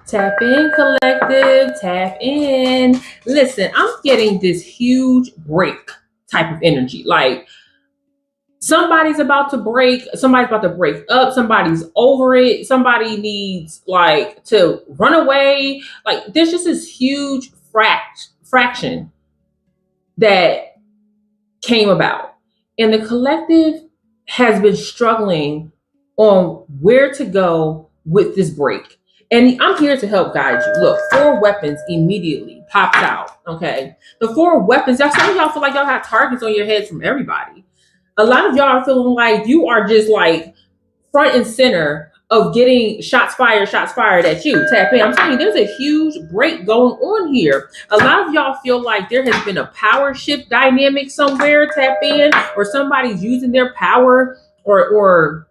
Tap in, collective, tap in. Listen, I'm getting this huge break type of energy. Like somebody's about to break up, somebody's over it, somebody needs like to run away. Like there's just this huge fraction that came about. And the collective has been struggling on where to go with this break. And I'm here to help guide you. Look, four weapons immediately pops out. Okay. The four weapons, some of y'all feel like y'all have targets on your heads from everybody. A lot of y'all are feeling like you are just like front and center of getting shots fired at you. Tap in. I'm telling you, there's a huge break going on here. A lot of y'all feel like there has been a power shift dynamic somewhere. Tap in, or somebody's using their power, or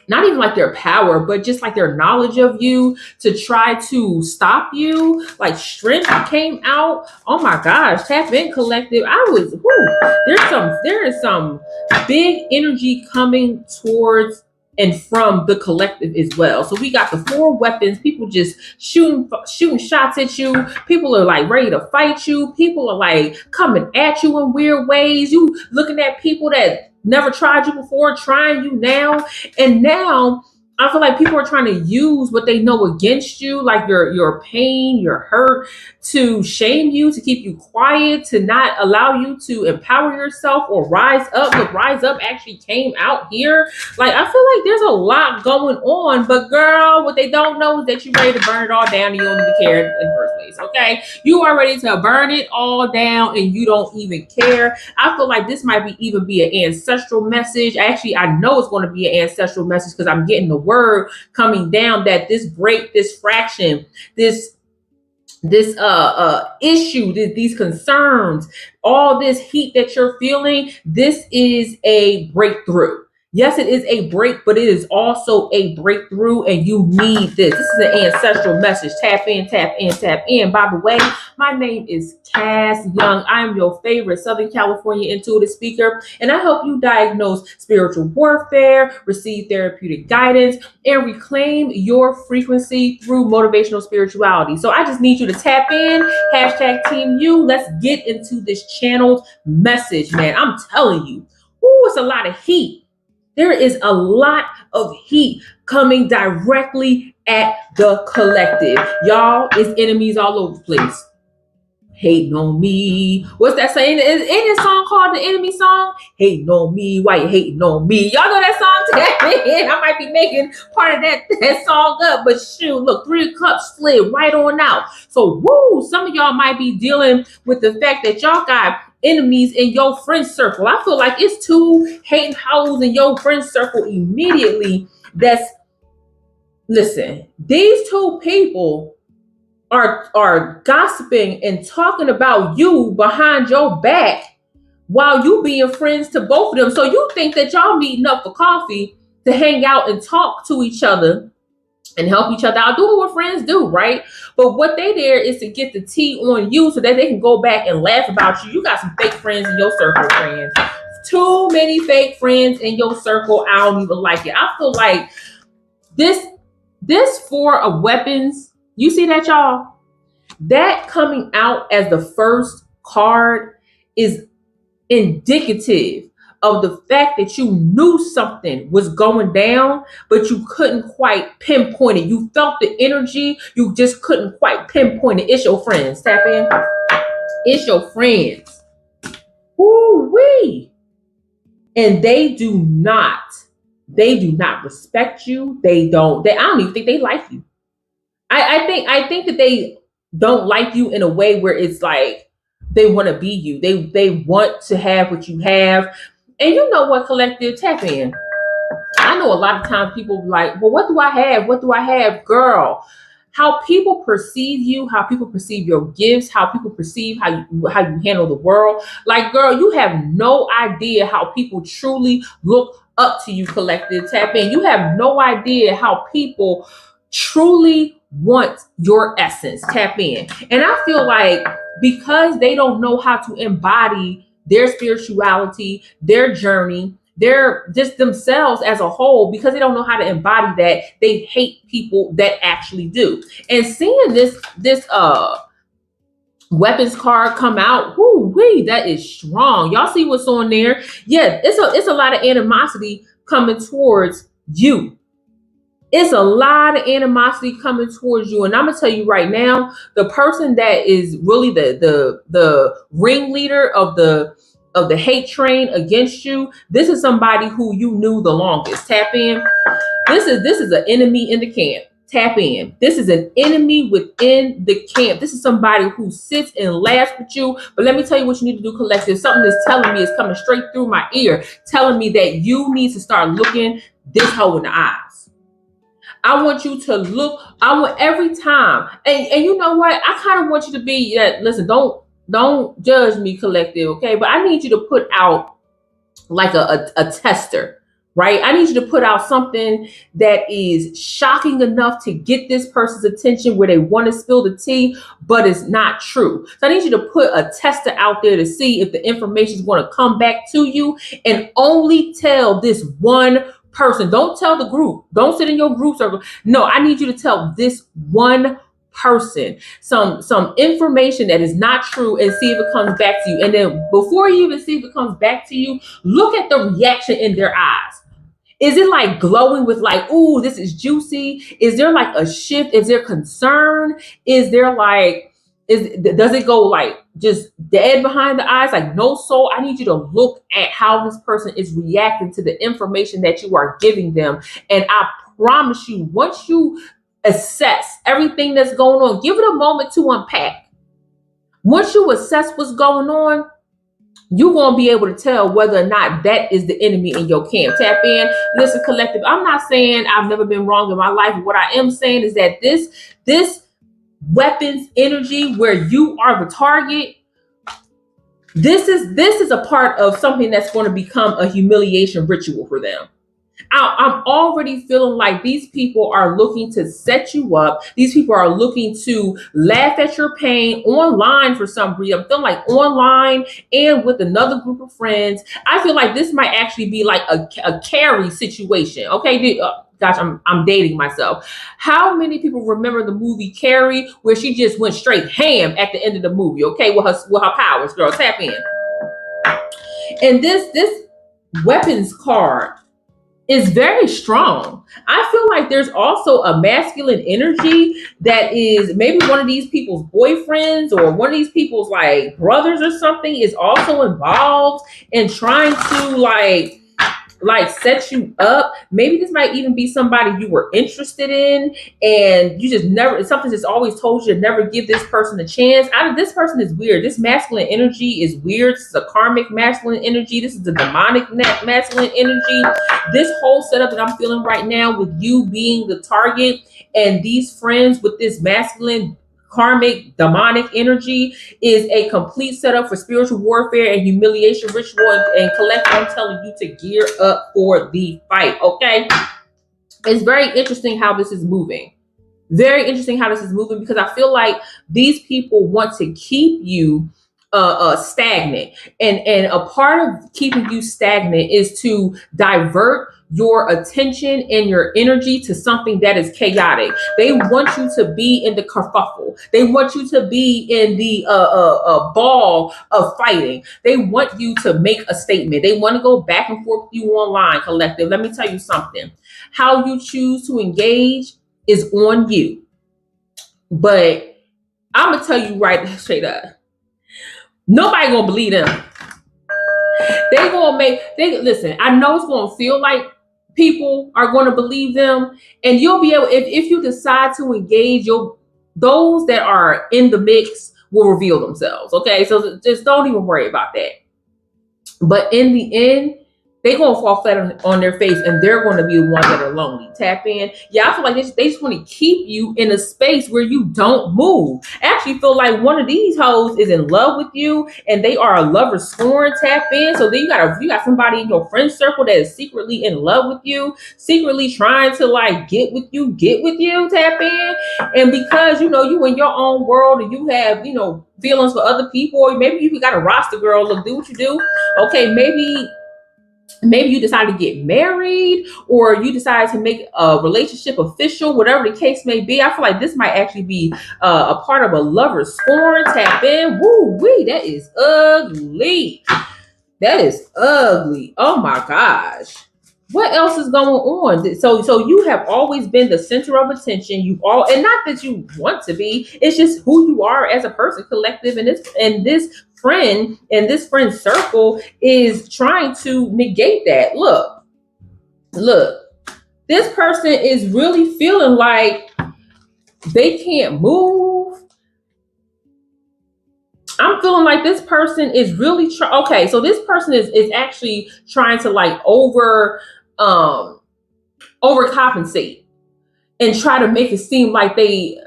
not even like their power, but just like their knowledge of you to try to stop you. Like strength came out. Oh my gosh, tap in, collective. There is some big energy coming towards and from the collective as well. So we got the four weapons. People just shooting shots at you. People are like ready to fight you. People are like coming at you in weird ways. You looking at people that never tried you before, trying you now. And now I feel like people are trying to use what they know against you, like your pain, your hurt, to shame you, to keep you quiet, to not allow you to empower yourself or rise up. The rise up actually came out here. Like I feel like there's a lot going on, but girl, what they don't know is that you're ready to burn it all down and you don't even care in the first place. Okay, you are ready to burn it all down and you don't even care. I feel like this might even be an ancestral message. Actually, I know it's going to be an ancestral message because I'm getting the word coming down that this break, this fraction, this issue, these concerns, all this heat that you're feeling, this is a breakthrough. Yes, it is a break, but it is also a breakthrough, and you need this. This is an ancestral message. Tap in, tap in, tap in. By the way, my name is Cass Young. I am your favorite Southern California intuitive speaker, and I help you diagnose spiritual warfare, receive therapeutic guidance, and reclaim your frequency through motivational spirituality. So I just need you to tap in, hashtag Team You. Let's get into this channeled message, man. I'm telling you, it's a lot of heat. There is a lot of heat coming directly at the collective. Y'all, it's enemies all over the place. Hating on me. What's that saying? Is any song called the enemy song? Hating on me. Why you hating on me? Y'all know that song today? I might be making part of that song up, but shoot, look, 3 of Cups slid right on out. So some of y'all might be dealing with the fact that y'all got enemies in your friend circle. I feel like it's 2 hating hoes in your friend circle immediately. Listen, these 2 people are gossiping and talking about you behind your back while you being friends to both of them. So you think that y'all meeting up for coffee to hang out and talk to each other and help each other out, do what friends do, right? But what they there is to get the tea on you so that they can go back and laugh about you. You got some fake friends in your circle, friends. Too many fake friends in your circle. I don't even like it. I feel like this 4 of weapons, you see that, y'all? That coming out as the first card is indicative of the fact that you knew something was going down, but you couldn't quite pinpoint it. You felt the energy, you just couldn't quite pinpoint it. It's your friends. Tap in. It's your friends. Woo-wee. And they do not respect you. I don't even think they like you. I think that they don't like you in a way where it's like they want to be you. They want to have what you have. And you know what, collective, tap in. I know a lot of times people like, well, what do I have? What do I have? Girl, how people perceive you, how people perceive your gifts, how people perceive how you handle the world. Like, girl, you have no idea how people truly look up to you, collective. Tap in. You have no idea how people truly want your essence. Tap in. And I feel like because they don't know how to embody their spirituality, their journey, they're just themselves as a whole, because they don't know how to embody that. They hate people that actually do. And seeing this weapons card come out, whoo-wee, that is strong. Y'all see what's on there? Yeah, it's a lot of animosity coming towards you. It's a lot of animosity coming towards you. And I'm gonna tell you right now, the person that is really the ringleader of the hate train against you, this is somebody who you knew the longest. Tap in. This is an enemy in the camp. Tap in. This is an enemy within the camp. This is somebody who sits and laughs with you. But let me tell you what you need to do, collective. Something that's telling me, is coming straight through my ear, telling me that you need to start looking this hoe in the eyes. I want you to look. I want every time. And you know what? I kind of want you to be that. Listen, don't judge me, collective, okay? But I need you to put out like a tester. Right? I need you to put out something that is shocking enough to get this person's attention, where they want to spill the tea, but it's not true. So I need you to put a tester out there to see if the information is going to come back to you, and only tell this one person. Don't tell the group. Don't sit in your group circle. No, I need you to tell this one person some information that is not true, and see if it comes back to you. And then before you even see if it comes back to you, look at the reaction in their eyes. Is it like glowing with like, ooh, this is juicy? Is there like a shift? Is there concern? Is there like, does it go like just dead behind the eyes, like no soul? I need you to look at how this person is reacting to the information that you are giving them. And I promise you, once you assess everything that's going on, give it a moment to unpack. Once you assess what's going on, you're going to be able to tell whether or not that is the enemy in your camp. Tap in. Listen, collective, I'm not saying I've never been wrong in my life. What I am saying is that this weapons energy, where you are the target, this is a part of something that's going to become a humiliation ritual for them. I'm already feeling like these people are looking to set you up. These people are looking to laugh at your pain online for some reason. I'm feeling like online and with another group of friends. I feel like this might actually be like a Carrie situation. Okay, gosh, I'm dating myself. How many people remember the movie Carrie, where she just went straight ham at the end of the movie? Okay, with her powers, girl. Tap in. And this weapons card is very strong. I feel like there's also a masculine energy that is maybe one of these people's boyfriends, or one of these people's like brothers or something, is also involved in trying to like set you up. Maybe this might even be somebody you were interested in, and you just never, something that's always told you to never give this person a chance. This person is weird. This masculine energy is weird. This is a karmic masculine energy. This is the demonic masculine energy. This whole setup that I'm feeling right now, with you being the target and these friends with this masculine karmic demonic energy, is a complete setup for spiritual warfare and humiliation ritual. And collective, I'm telling you to gear up for the fight. Okay, it's very interesting how this is moving. Very interesting how this is moving, because I feel like these people want to keep you stagnant, and a part of keeping you stagnant is to divert your attention and your energy to something that is chaotic. They want you to be in the kerfuffle. They want you to be in the ball of fighting. They want you to make a statement. They want to go back and forth with you online, collective. Let me tell you something. How you choose to engage is on you. But I'm gonna tell you right straight up, nobody gonna believe them. Listen, I know it's gonna feel like people are going to believe them, and you'll be able, if you decide to engage, those that are in the mix will reveal themselves. Okay, so just don't even worry about that. But in the end, they're going to fall flat on their face, and they're going to be the ones that are lonely. Tap in. Yeah, I feel like they just want to keep you in a space where you don't move. I actually feel like one of these hoes is in love with you, and they are a lover scorn. Tap in. So then you got somebody in your friend circle that is secretly in love with you, secretly trying to like get with you. Tap in. And because you in your own world, and you have feelings for other people, or maybe you got a roster girl. Look, do what you do. Okay, maybe maybe you decided to get married, or you decided to make a relationship official, whatever the case may be. I feel like this might actually be a part of a lover's scorn. Tap in. Woo wee, that is ugly. That is ugly. Oh my gosh. What else is going on? So you have always been the center of attention. You all, and not that you want to be. It's just who you are as a person, collective. And this friend circle is trying to negate that. Look. This person is really feeling like they can't move. I'm feeling like this person is really okay. So this person is actually trying to like overcompensate and try to make it seem like they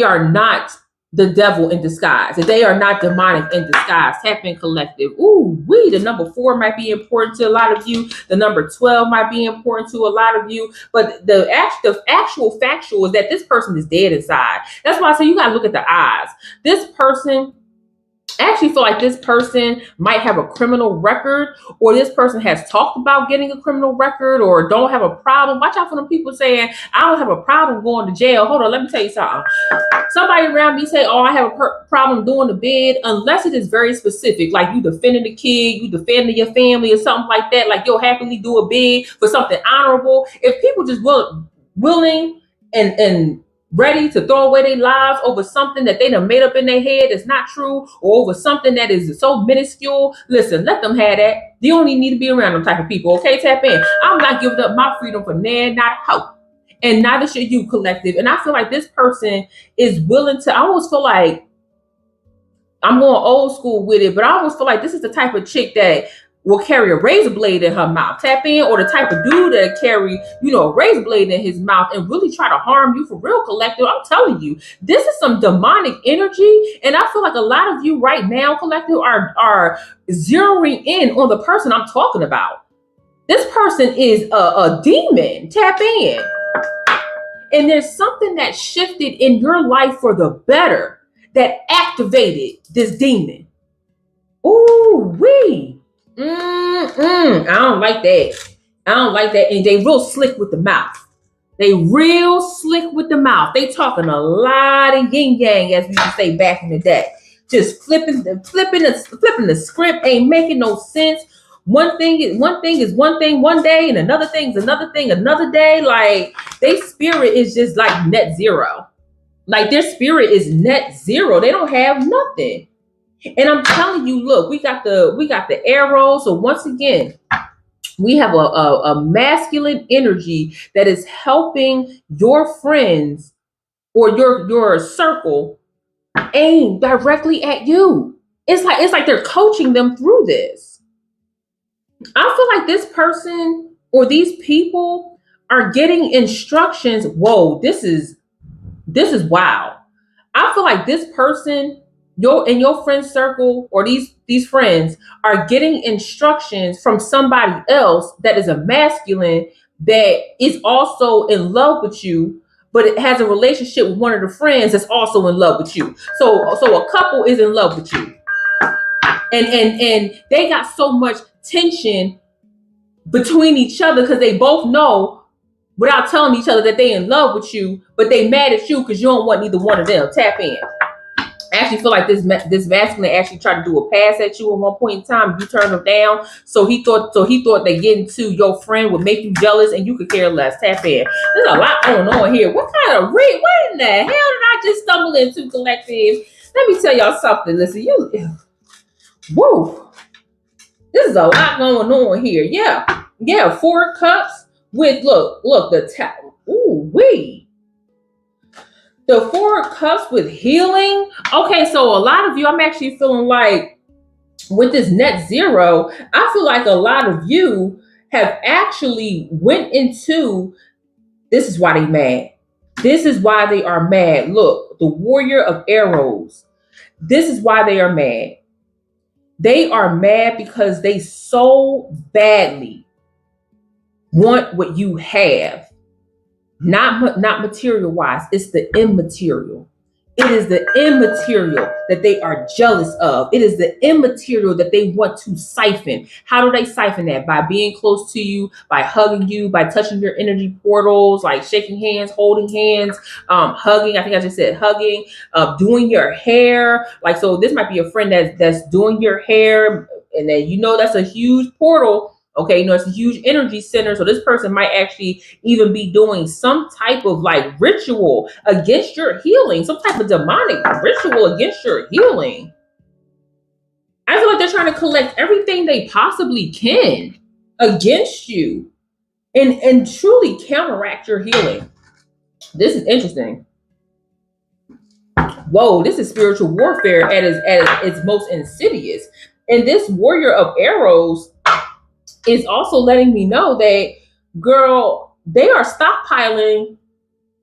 are not the devil in disguise, that they are not demonic in disguise. Tap in, collective. Ooh, the number 4 might be important to a lot of you. The number 12 might be important to a lot of you. But the actual factual is that this person is dead inside. That's why I say you gotta look at the eyes. This person, I actually feel like this person might have a criminal record, or this person has talked about getting a criminal record, or don't have a problem. Watch out for them people saying, I don't have a problem going to jail. Hold on, let me tell you something. Somebody around me say, oh, I have a problem doing the bid, unless it is very specific, like you defending the kid, you defending your family or something like that, like you'll happily do a bid for something honorable. If people just willing and ready to throw away their lives over something that they done made up in their head that's not true, or over something that is so minuscule, listen, let them have that. You only need to be around them type of people, okay? Tap in. I'm not giving up my freedom for nan, not hope. And neither should you, collective. And I feel like this person is willing to, I almost feel like, I'm going old school with it, but I almost feel like this is the type of chick that will carry a razor blade in her mouth. Tap in. Or the type of dude that carry, a razor blade in his mouth and really try to harm you for real, collective. I'm telling you, this is some demonic energy. And I feel like a lot of you right now, collective, are zeroing in on the person I'm talking about. This person is a demon. Tap in. And there's something that shifted in your life for the better that activated this demon. Ooh, wee. I don't like that. I don't like that. And they real slick with the mouth. They real slick with the mouth. They talking a lot of yin yang, as we used to say back in the day. Just flipping the script, ain't making no sense. One thing is one thing one day, and another thing is another thing another day. Like, their spirit is just like net zero. Like, their spirit is net zero. They don't have nothing. And I'm telling you, look, we got the arrow. So once again, we have a masculine energy that is helping your friends or your circle aim directly at you. It's like they're coaching them through this. I feel like this person or these people are getting instructions. Whoa, this is wild. I feel like this person, your friend circle, or these friends are getting instructions from somebody else that is a masculine that is also in love with you, but it has a relationship with one of the friends that's also in love with you. So a couple is in love with you, and they got so much tension between each other because they both know without telling each other that they in love with you, but they mad at you because you don't want neither one of them. Tap in. I actually feel like this masculine actually tried to do a pass at you at one point in time. You turned him down, so he thought that getting to your friend would make you jealous, and you could care less. Tap in. There's a lot going on here. What in the hell did I just stumble into, collective? Let me tell y'all something. Listen, woo. This is a lot going on here. Yeah. 4 cups with look the tap. Ooh wee. The 4 cups with healing. Okay, so a lot of you, I'm actually feeling like with this net zero, I feel like a lot of you have actually went into, this is why they mad. This is why they are mad. Look, the warrior of arrows. This is why they are mad. They are mad because they so badly want what you have. Not material wise, it's the immaterial. It is the immaterial that they are jealous of. It is the immaterial that they want to siphon. How do they siphon that? By being close to you, by hugging you, by touching your energy portals, like shaking hands, holding hands, hugging. I think I just said hugging, doing your hair. Like, so this might be a friend that's doing your hair, and then that's a huge portal. Okay, it's a huge energy center. So this person might actually even be doing some type of like ritual against your healing, some type of demonic ritual against your healing. I feel like they're trying to collect everything they possibly can against you and truly counteract your healing. This is interesting. Whoa, this is spiritual warfare at its most insidious. And this warrior of arrows is also letting me know that, girl, they are stockpiling.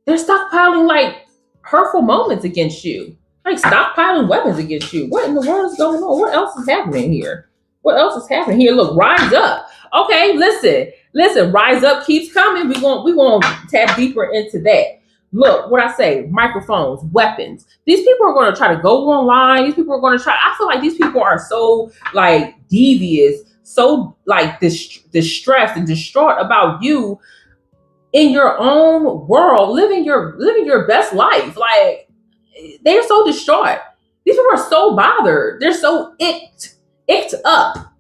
They're stockpiling like hurtful moments against you, like stockpiling weapons against you. What in the world is going on? What else is happening here? What else is happening here? Look, rise up. Okay, listen. Rise up keeps coming. We going to tap deeper into that. Look, what I say, microphones, weapons. These people are going to try to go online. These people are going to try. I feel like these people are so like devious, so like distressed and distraught about you in your own world, living your best life. Like, they're so distraught. These people are so bothered. They're so icked up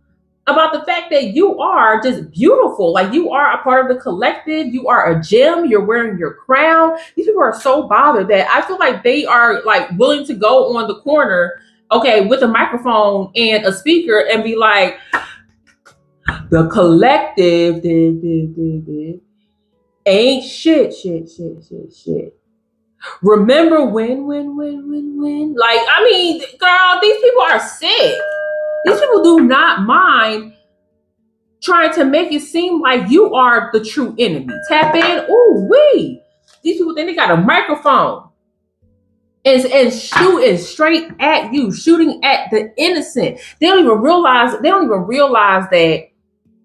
about the fact that you are just beautiful. Like, you are a part of the collective. You are a gem. You're wearing your crown. These people are so bothered that I feel like they are like willing to go on the corner, okay, with a microphone and a speaker and be like, the collective ain't shit. Remember when? Like, I mean, girl, these people are sick. These people do not mind trying to make it seem like you are the true enemy. Tap in. Ooh, wee. These people think they got a microphone and shooting straight at you, shooting at the innocent. They don't even realize that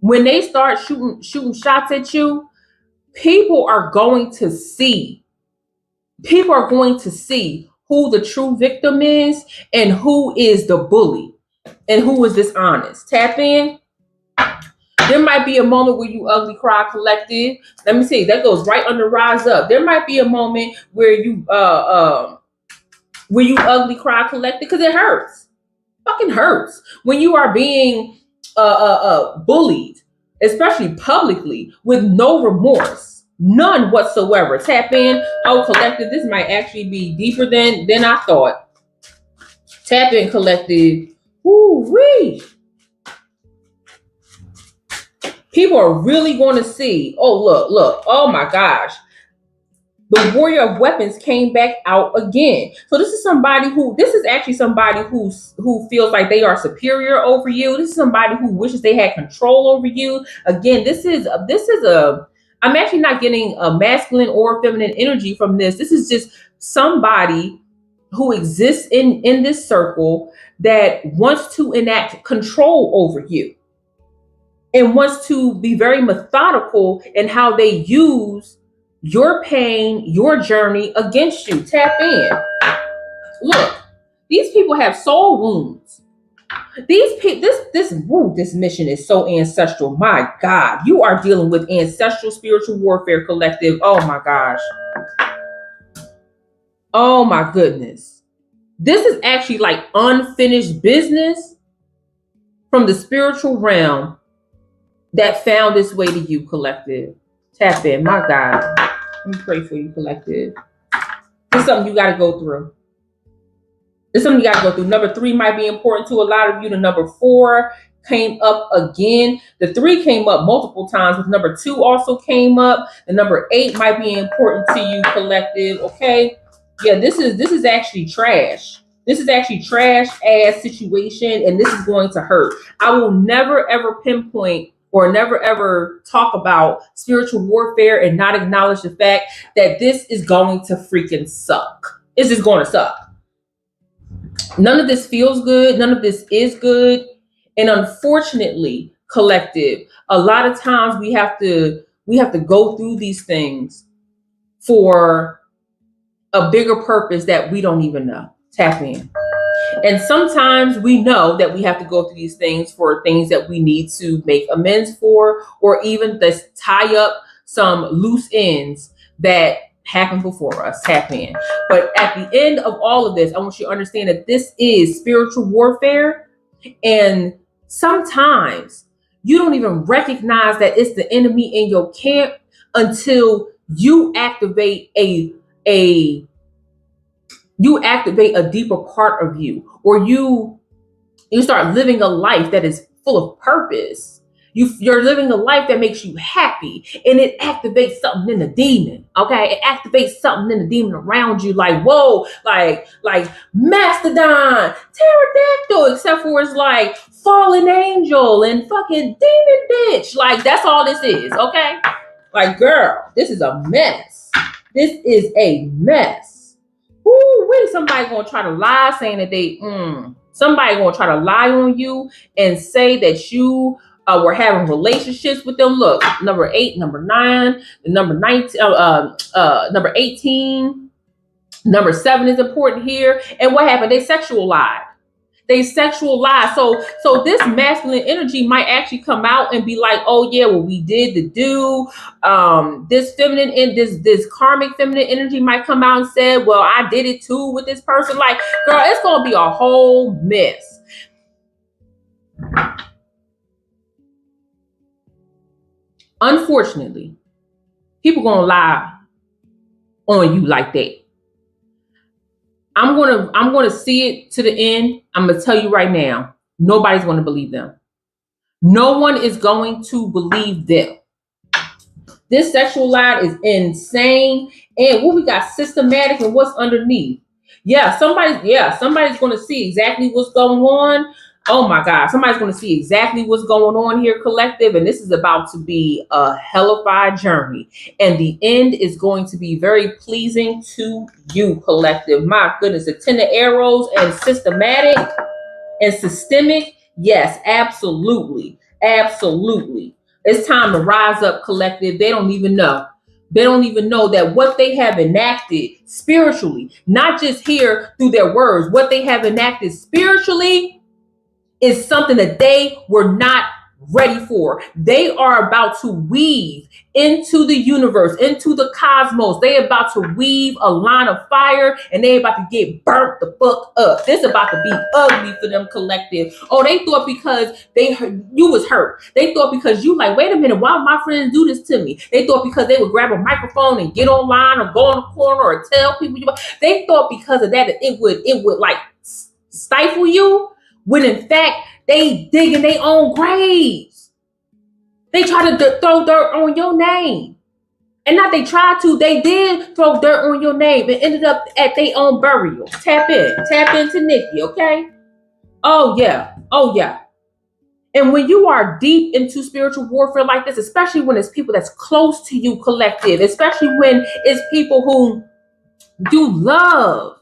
when they start shooting shots at you, people are going to see who the true victim is and who is the bully and who is dishonest. Tap in. There might be a moment where you ugly cry collective. Let me see. That goes right under rise up. There might be a moment where you ugly cry collective because it hurts. Fucking hurts when you are being bullied, especially publicly, with no remorse, none whatsoever. Tap in. Oh, collective, this might actually be deeper than I thought. Tap in, collective. Woo wee. People are really going to see. Oh, look. Oh my gosh. The warrior of weapons came back out again. So this is actually somebody who feels like they are superior over you. This is somebody who wishes they had control over you. Again, I'm actually not getting a masculine or feminine energy from this. This is just somebody who exists in this circle that wants to enact control over you and wants to be very methodical in how they use your pain, your journey against you. Tap in. Look, these people have soul wounds. This mission is so ancestral. My God, you are dealing with ancestral spiritual warfare collective. Oh my gosh. Oh my goodness. This is actually like unfinished business from the spiritual realm that found its way to you, collective. Tap in. My God. Let me pray for you, collective. This is something you got to go through. Number 3 might be important to a lot of you. The number 4 came up again. The 3 came up multiple times, but number 2 also came up. The number 8 might be important to you, collective. Okay. Yeah, this is actually trash. This is actually trash ass situation, and this is going to hurt. I will never ever pinpoint or never ever talk about spiritual warfare and not acknowledge the fact that this is going to freaking suck. This is going to suck. None of this feels good. None of this is good. And unfortunately, collective, a lot of times we have to go through these things for a bigger purpose that we don't even know. Tap in. And sometimes we know that we have to go through these things for things that we need to make amends for, or even to tie up some loose ends that happened before us. Tap in. But at the end of all of this, I want you to understand that this is spiritual warfare. And sometimes you don't even recognize that it's the enemy in your camp until you activate a deeper part of you, or you start living a life that is full of purpose. You're living a life that makes you happy, and it activates something in the demon. Okay, it activates something in the demon around you, like whoa, like mastodon, pterodactyl, except for it's like fallen angel and fucking demon bitch. Like that's all this is. Okay, like girl, this is a mess. This is a mess. Ooh, wait, somebody gonna try to lie saying that somebody gonna try to lie on you and say that you were having relationships with them. Look, number 8, number 9, number 19, number 18, number 7 is important here. And what happened? They sexualized. So this masculine energy might actually come out and be like, oh yeah, well we did the do. This feminine and this karmic feminine energy might come out and say, well, I did it too with this person. Like, girl, it's gonna be a whole mess. Unfortunately, people gonna lie on you like that. I'm gonna see it to the end. I'm gonna tell you right now, nobody's gonna believe them. No one is going to believe them. This sexual lie is insane. And what we got systematic and what's underneath. Somebody's gonna see exactly what's going on. Oh my God, somebody's going to see exactly what's going on here, collective. And this is about to be a hellified journey. And the end is going to be very pleasing to you, collective. My goodness, the 10 of arrows and systematic and systemic. Yes, absolutely. Absolutely. It's time to rise up, collective. They don't even know. They don't even know that what they have enacted spiritually, not just here through their words, what they have enacted spiritually is something that they were not ready for. They are about to weave into the universe, into the cosmos. They about to weave a line of fire, and they about to get burnt the fuck up. This about to be ugly for them, collective. Oh, they thought because you was hurt. They thought because you like, wait a minute, why would my friends do this to me? They thought because they would grab a microphone and get online or go on the corner or tell people. They thought because of that it would like stifle you. When in fact, they digging their own graves. They try to throw dirt on your name. And not they tried to, they did throw dirt on your name and ended up at their own burial. Tap into Nikki, okay? Oh yeah. And when you are deep into spiritual warfare like this, especially when it's people that's close to you, collective, especially when it's people who you love,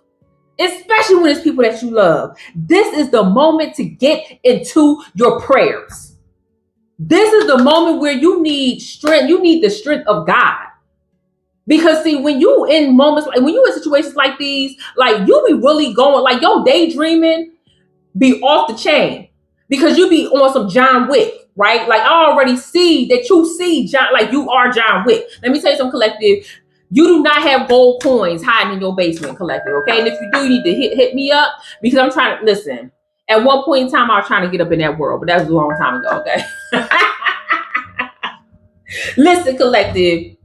especially when it's people that you love, this is the moment to get into your prayers. This is the moment where you need strength. You need the strength of God. Because see, when you in moments, when you in situations like these, like you be really going, like your daydreaming be off the chain. Because you be on some John Wick, right? Like I already see that you see John, like you are John Wick. Let me tell you something, collective. You do not have gold coins hiding in your basement, collective, okay? And if you do, you need to hit me up because I'm trying to listen. At one point in time, I was trying to get up in that world, but that was a long time ago, okay? Listen, collective,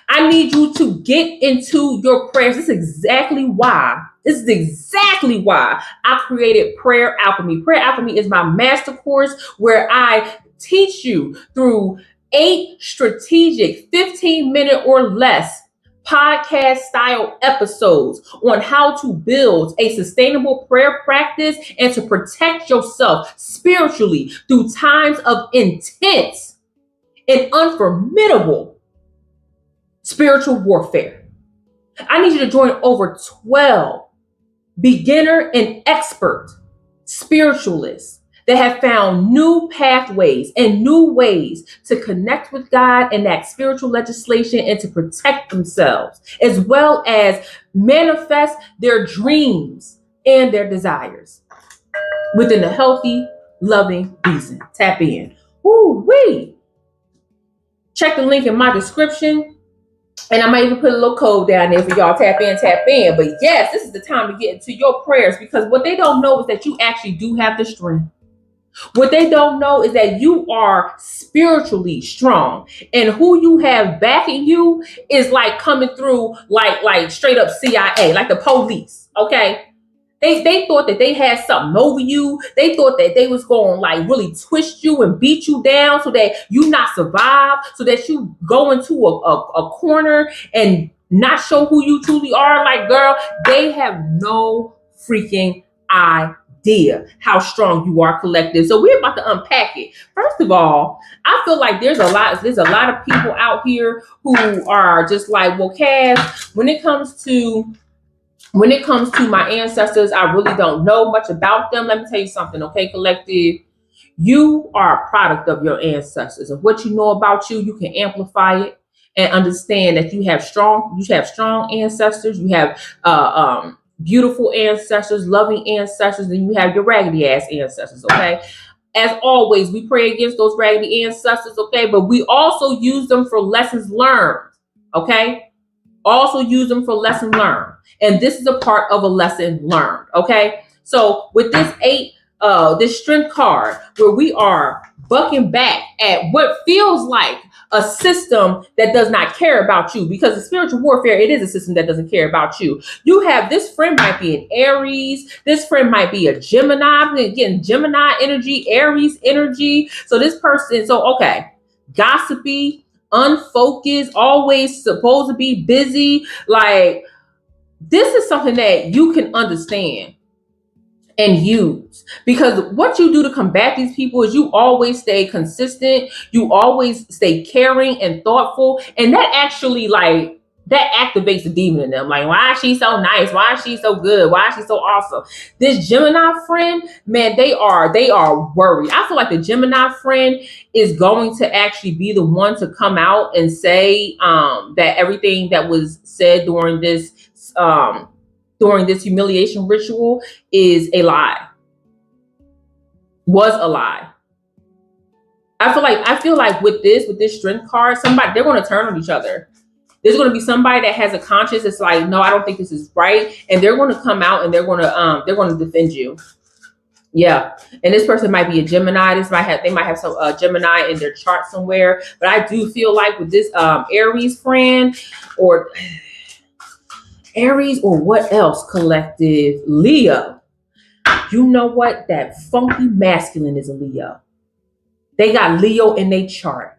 I need you to get into your prayers. This is exactly why I created Prayer Alchemy. Prayer Alchemy is my master course where I teach you through 8 strategic 15-minute or less podcast style episodes on how to build a sustainable prayer practice and to protect yourself spiritually through times of intense and unformidable spiritual warfare. I need you to join over 12 beginner and expert spiritualists They have found new pathways and new ways to connect with God and that spiritual legislation and to protect themselves, as well as manifest their dreams and their desires within a healthy, loving reason. Tap in. Woo-wee. Check the link in my description. And I might even put a little code down there for y'all. Tap in, tap in. But yes, this is the time to get into your prayers, because what they don't know is that you actually do have the strength. What they don't know is that you are spiritually strong, and who you have backing you is like coming through like straight up CIA, like the police. Okay. They thought that they had something over you. They thought that they was going to like really twist you and beat you down so that you not survive, so that you go into a corner and not show who you truly are. Like, girl, they have no freaking idea how strong you are, collective. So we're about to unpack it. First of all, I feel like there's a lot of people out here who are just like, well, Cass, when it comes to my ancestors, I really don't know much about them. Let me tell you something, okay, collective? You are a product of your ancestors. And what you know about you, you can amplify it and understand that you have strong ancestors. You have beautiful ancestors, loving ancestors, and you have your raggedy ass ancestors, okay? As always, we pray against those raggedy ancestors, okay? But we also use them for lessons learned, okay? Also use them for lesson learned. And this is a part of a lesson learned. Okay. So with this strength card, where we are bucking back at what feels like a system that does not care about you, because the spiritual warfare, it is a system that doesn't care about you. You have this friend might be an Aries. This friend might be a Gemini. I'm getting Gemini energy, Aries energy. So this person, okay, gossipy, unfocused, always supposed to be busy. Like, this is something that you can understand and use, because what you do to combat these people is you always stay consistent. You always stay caring and thoughtful. And that actually that activates the demon in them. Like, why is she so nice? Why is she so good? Why is she so awesome? This Gemini friend, man, they are worried. I feel like the Gemini friend is going to actually be the one to come out and say that everything that was said during this humiliation ritual is a lie. Was a lie. I feel like with this strength card, they're going to turn on each other. There's going to be somebody that has a conscience that's like, no, I don't think this is right, and they're going to come out and they're going to defend you. Yeah, and this person might be a Gemini. They might have some Gemini in their chart somewhere. But I do feel like with this Aries friend, or Aries, or what else, collective? Leo. You know what? That funky masculine is a Leo. They got Leo in their chart.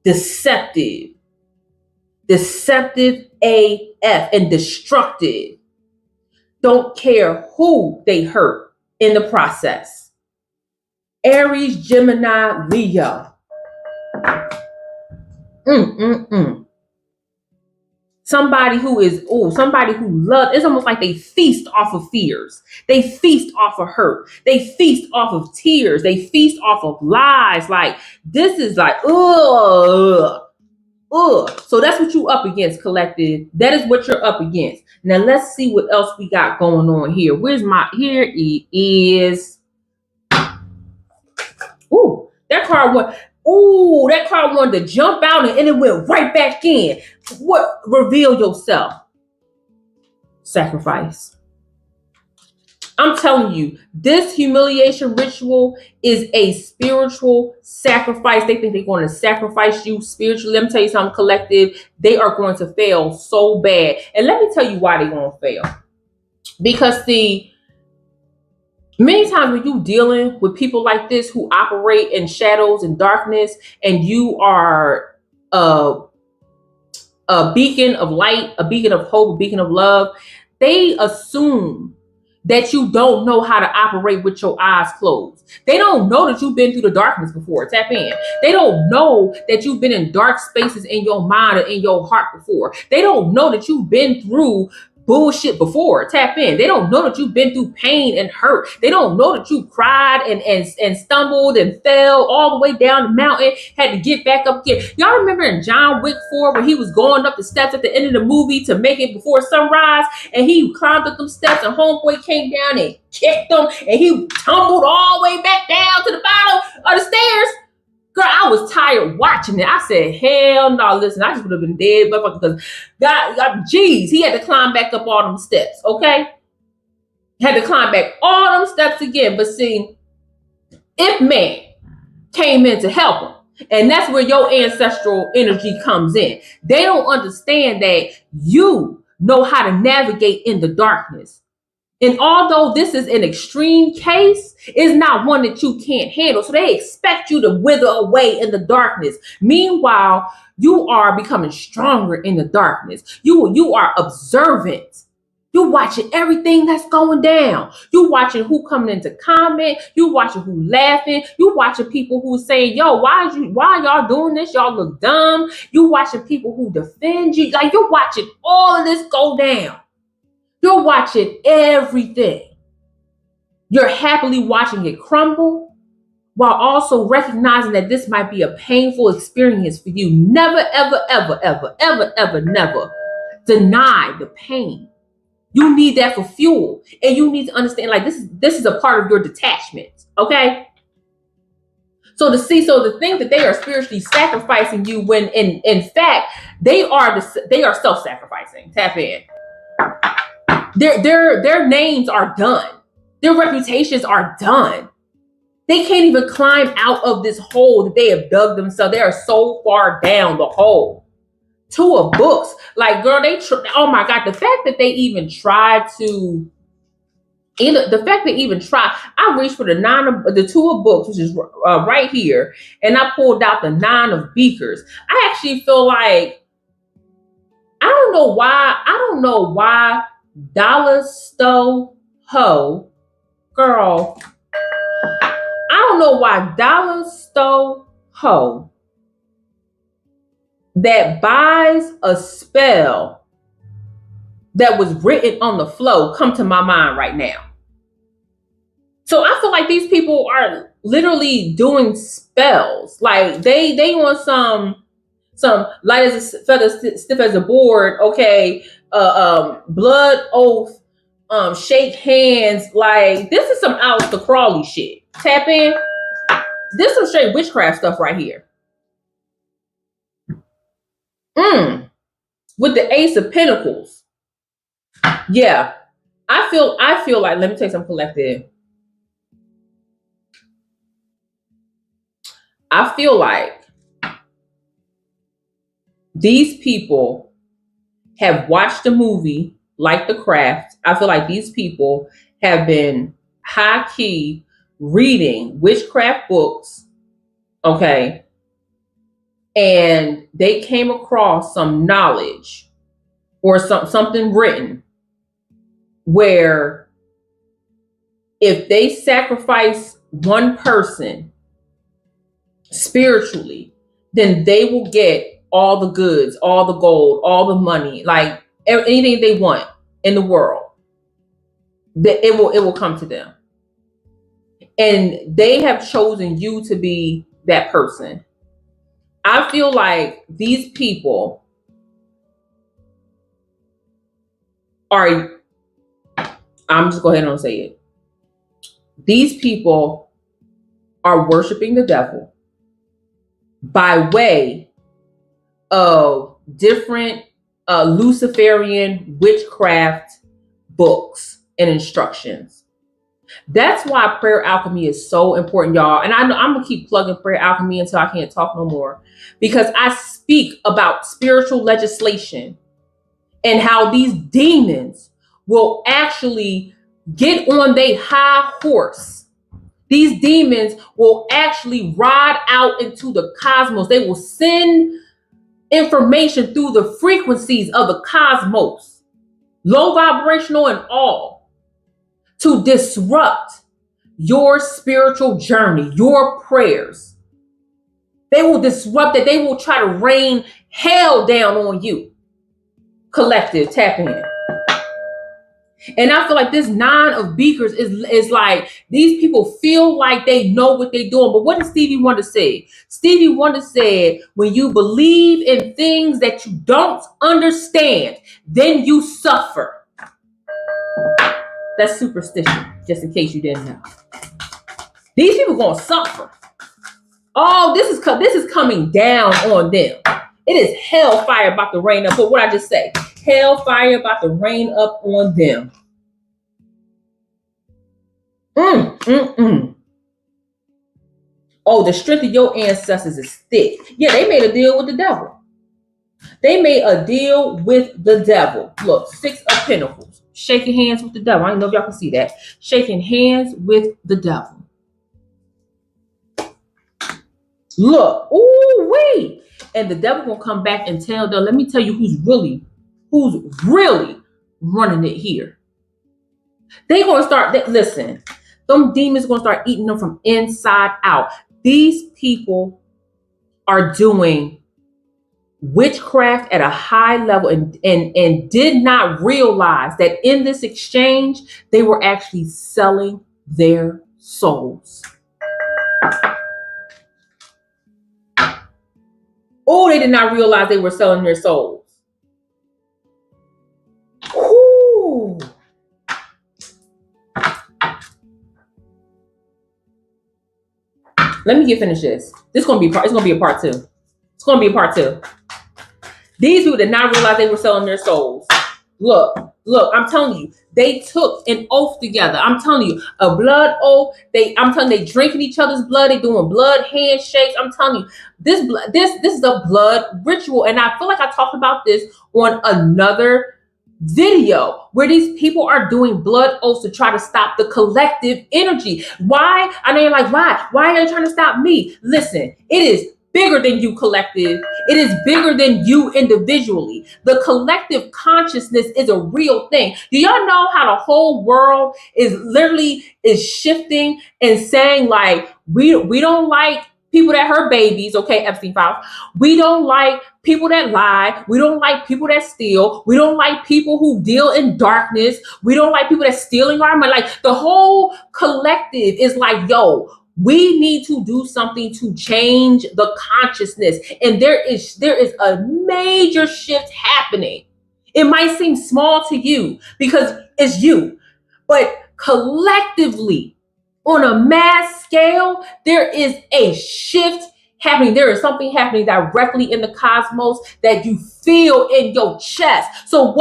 Deceptive AF, and destructive. Don't care who they hurt in the process. Aries, Gemini, Leo. Somebody who loves, it's almost like they feast off of fears. They feast off of hurt. They feast off of tears. They feast off of lies. Like, this is like, ugh. So that's what you up against, collective. That is what you're up against. Now let's see what else we got going on here. Here it is. That card wanted to jump out and it went right back in. What? Reveal yourself. Sacrifice. I'm telling you, this humiliation ritual is a spiritual sacrifice. They think they're going to sacrifice you spiritually. Let me tell you something, collective. They are going to fail so bad. And let me tell you why they're going to fail. Because many times when you're dealing with people like this who operate in shadows and darkness, and you are a beacon of light, a beacon of hope, a beacon of love, they assume that you don't know how to operate with your eyes closed. They don't know that you've been through the darkness before. Tap in. They don't know that you've been in dark spaces in your mind or in your heart before. They don't know that you've been through bullshit before. Tap in. They don't know that you've been through pain and hurt. They don't know that you cried and stumbled and fell all the way down the mountain, had to get back up again. Y'all remember in John Wick 4 when he was going up the steps at the end of the movie to make it before sunrise, and he climbed up them steps and homeboy came down and kicked him and he tumbled all the way back down to the bottom of the stairs? Girl, I was tired watching it. I said, hell no, listen, I just would have been dead, because God, geez, he had to climb back up all them steps, okay? Had to climb back all them steps again. But see, if man came in to help him, and that's where your ancestral energy comes in. They don't understand that you know how to navigate in the darkness. And although this is an extreme case, it's not one that you can't handle. So they expect you to wither away in the darkness. Meanwhile, you are becoming stronger in the darkness. You are observant. You're watching everything that's going down. You're watching who coming into comment. You're watching who laughing. You're watching people who saying, yo, why y'all doing this? Y'all look dumb. You're watching people who defend you. Like, you're watching all of this go down. You're watching everything. You're happily watching it crumble while also recognizing that this might be a painful experience for you. Never, ever, ever, ever, ever, ever, never deny the pain. You need that for fuel. And you need to understand, like, this is a part of your detachment. Okay? So the thing that they are spiritually sacrificing you when in fact they are self-sacrificing. Tap in. Their names are done. Their reputations are done. They can't even climb out of this hole that they have dug themselves. They are so far down the hole. 2 of books. Like, girl, oh my God, the fact that they even tried to, I reached for the 2 of books, which is right here, and I pulled out the 9 of beakers. I actually feel like, I don't know why Dollar Stowe Ho, girl, I don't know why Dollar Stowe Ho that buys a spell that was written on the flow come to my mind right now. So I feel like these people are literally doing spells. Like they want some light as a feather, stiff as a board. Okay, blood oath, shake hands. Like, this is some Aleister Crowley shit. Tap in. This is some straight witchcraft stuff right here. With the Ace of Pentacles. Yeah, I feel like, let me take some collective. I feel like these people have watched a movie like The Craft. I feel like these people have been high key reading witchcraft books, okay? And they came across some knowledge or something written where if they sacrifice one person spiritually, then they will get all the goods, all the gold, all the money, like anything they want in the world, that it will come to them. And they have chosen you to be that person. I feel like these people are, I'm just go ahead and say it. These people are worshiping the devil by way of different Luciferian witchcraft books and instructions. That's why prayer alchemy is so important, y'all. And I know I'm gonna keep plugging prayer alchemy until I can't talk no more, because I speak about spiritual legislation and how these demons will actually get on their high horse. These demons will actually ride out into the cosmos. They will send information through the frequencies of the cosmos, low vibrational and all, to disrupt your spiritual journey, your prayers. They will disrupt it. They will try to rain hell down on you. Collective, tap in. And I feel like this nine of beakers is like these people feel like they know what they're doing. But what did Stevie Wonder say? Stevie Wonder said, when you believe in things that you don't understand, then you suffer. That's superstition, just in case you didn't know. These people gonna suffer. Oh, this is coming down on them. It is hellfire about to rain up. But what I just say? Hellfire about to rain up on them. Oh, the strength of your ancestors is thick. Yeah, they made a deal with the devil. They made a deal with the devil. Look, 6 of Pentacles. Shaking hands with the devil. I don't know if y'all can see that. Shaking hands with the devil. Look, ooh wee. And the devil gonna come back and tell them, let me tell you who's really running it here. They gonna start, listen, them demons gonna start eating them from inside out. These people are doing witchcraft at a high level and did not realize that in this exchange, they were actually selling their souls. Oh, they did not realize they were selling their souls. Ooh. Let me get finished this. It's gonna be a part 2. It's gonna be a part 2. These people did not realize they were selling their souls. Look, I'm telling you, they took an oath together. I'm telling you, a blood oath. I'm telling you, they drinking each other's blood. They doing blood handshakes. I'm telling you, this is a blood ritual. And I feel like I talked about this on another video where these people are doing blood oaths to try to stop the collective energy. Why? I know you're like, why? Why are they trying to stop me? Listen, it is bigger than you collective. It is bigger than you individually. The collective consciousness is a real thing. Do y'all know how the whole world is literally shifting and saying like, we don't like people that hurt babies, okay, Epstein files. We don't like people that lie. We don't like people that steal. We don't like people who deal in darkness. We don't like people that stealing our money. Like the whole collective is like, yo, we need to do something to change the consciousness. And there is a major shift happening. It might seem small to you because it's you, but collectively, on a mass scale, there is a shift happening. There is something happening directly in the cosmos that you feel in your chest. So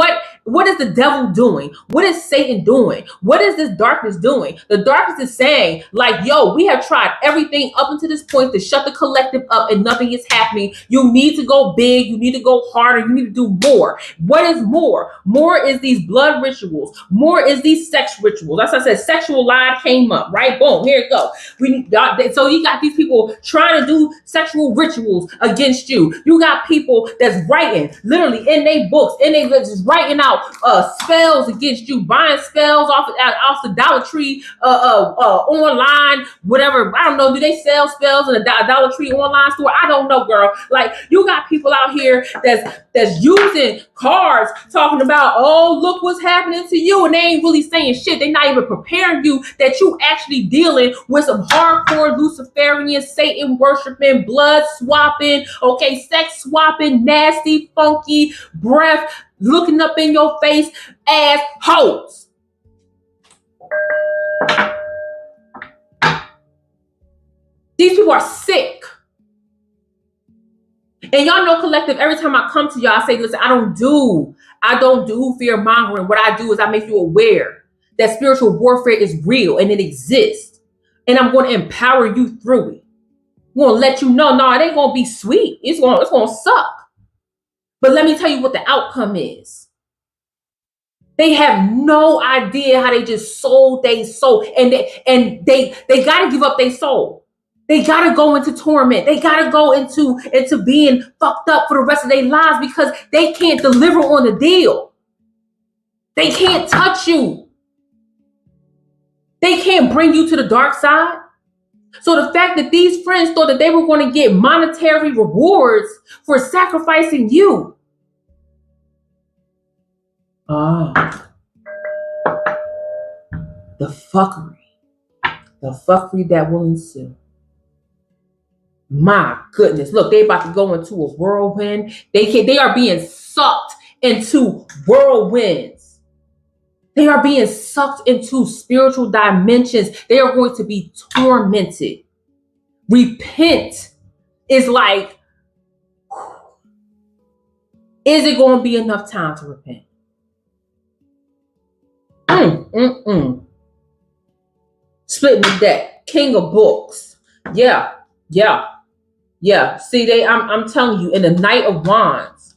what is the devil doing? What is Satan doing? What is this darkness doing? The darkness is saying, like, yo, we have tried everything up until this point to shut the collective up and nothing is happening. You need to go big. You need to go harder. You need to do more. What is more? More is these blood rituals. More is these sex rituals. That's what I said. Sexual lie came up, right? Boom, here it go. So you got these people trying to do sexual rituals against you. You got people that's writing literally in their books, and they just writing out spells against you, buying spells off the Dollar Tree online, whatever. I don't know. Do they sell spells in a Dollar Tree online store? I don't know, girl. Like you got people out here that's using cards talking about, oh, look what's happening to you, and they ain't really saying shit. They're not even preparing you that you actually dealing with some hardcore Luciferian, Satan worshiping, blood swapping, okay, sex swapping, nasty, funky breath looking up in your face ass hoes. These people are sick. And y'all know collective, every time I come to y'all, I say, listen, I don't do fear mongering. What I do is I make you aware that spiritual warfare is real and it exists. And I'm going to empower you through it. I'm going to let you know, no, it ain't going to be sweet. It's going to suck. But let me tell you what the outcome is. They have no idea how they just sold their soul. And they got to give up their soul. They got to go into torment. They got to go into being fucked up for the rest of their lives because they can't deliver on the deal. They can't touch you. They can't bring you to the dark side. So the fact that these friends thought that they were going to get monetary rewards for sacrificing you. Oh. the fuckery that will ensue. My goodness. Look, they about to go into a whirlwind. They are being sucked into whirlwinds. They are being sucked into spiritual dimensions. They are going to be tormented. Repent is like, is it going to be enough time to repent? Splitting the deck. King of books. Yeah. See, I'm telling you, in the Knight of Wands,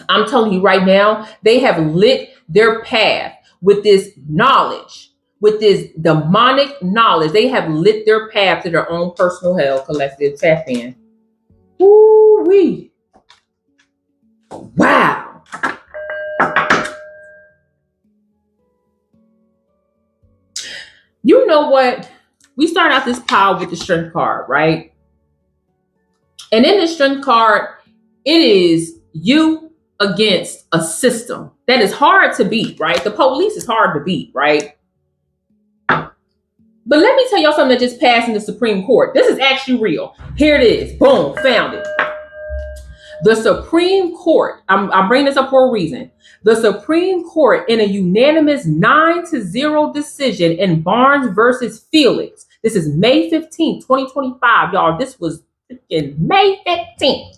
I'm telling you right now, they have lit their path with this knowledge, with this demonic knowledge. They have lit their path to their own personal hell. Collective, tap in. Woo-wee. Wow. You know what? We start out this pile with the strength card, right? And in the strength card, it is you against a system that is hard to beat, right? The police is hard to beat, right? But let me tell y'all something that just passed in the Supreme Court. This is actually real. Here it is. Boom, found it. The Supreme Court, I'm bringing this up for a reason. The Supreme Court, in a unanimous 9-0 decision in Barnes versus Felix, this is May 15th, 2025, y'all. This was in May 15th.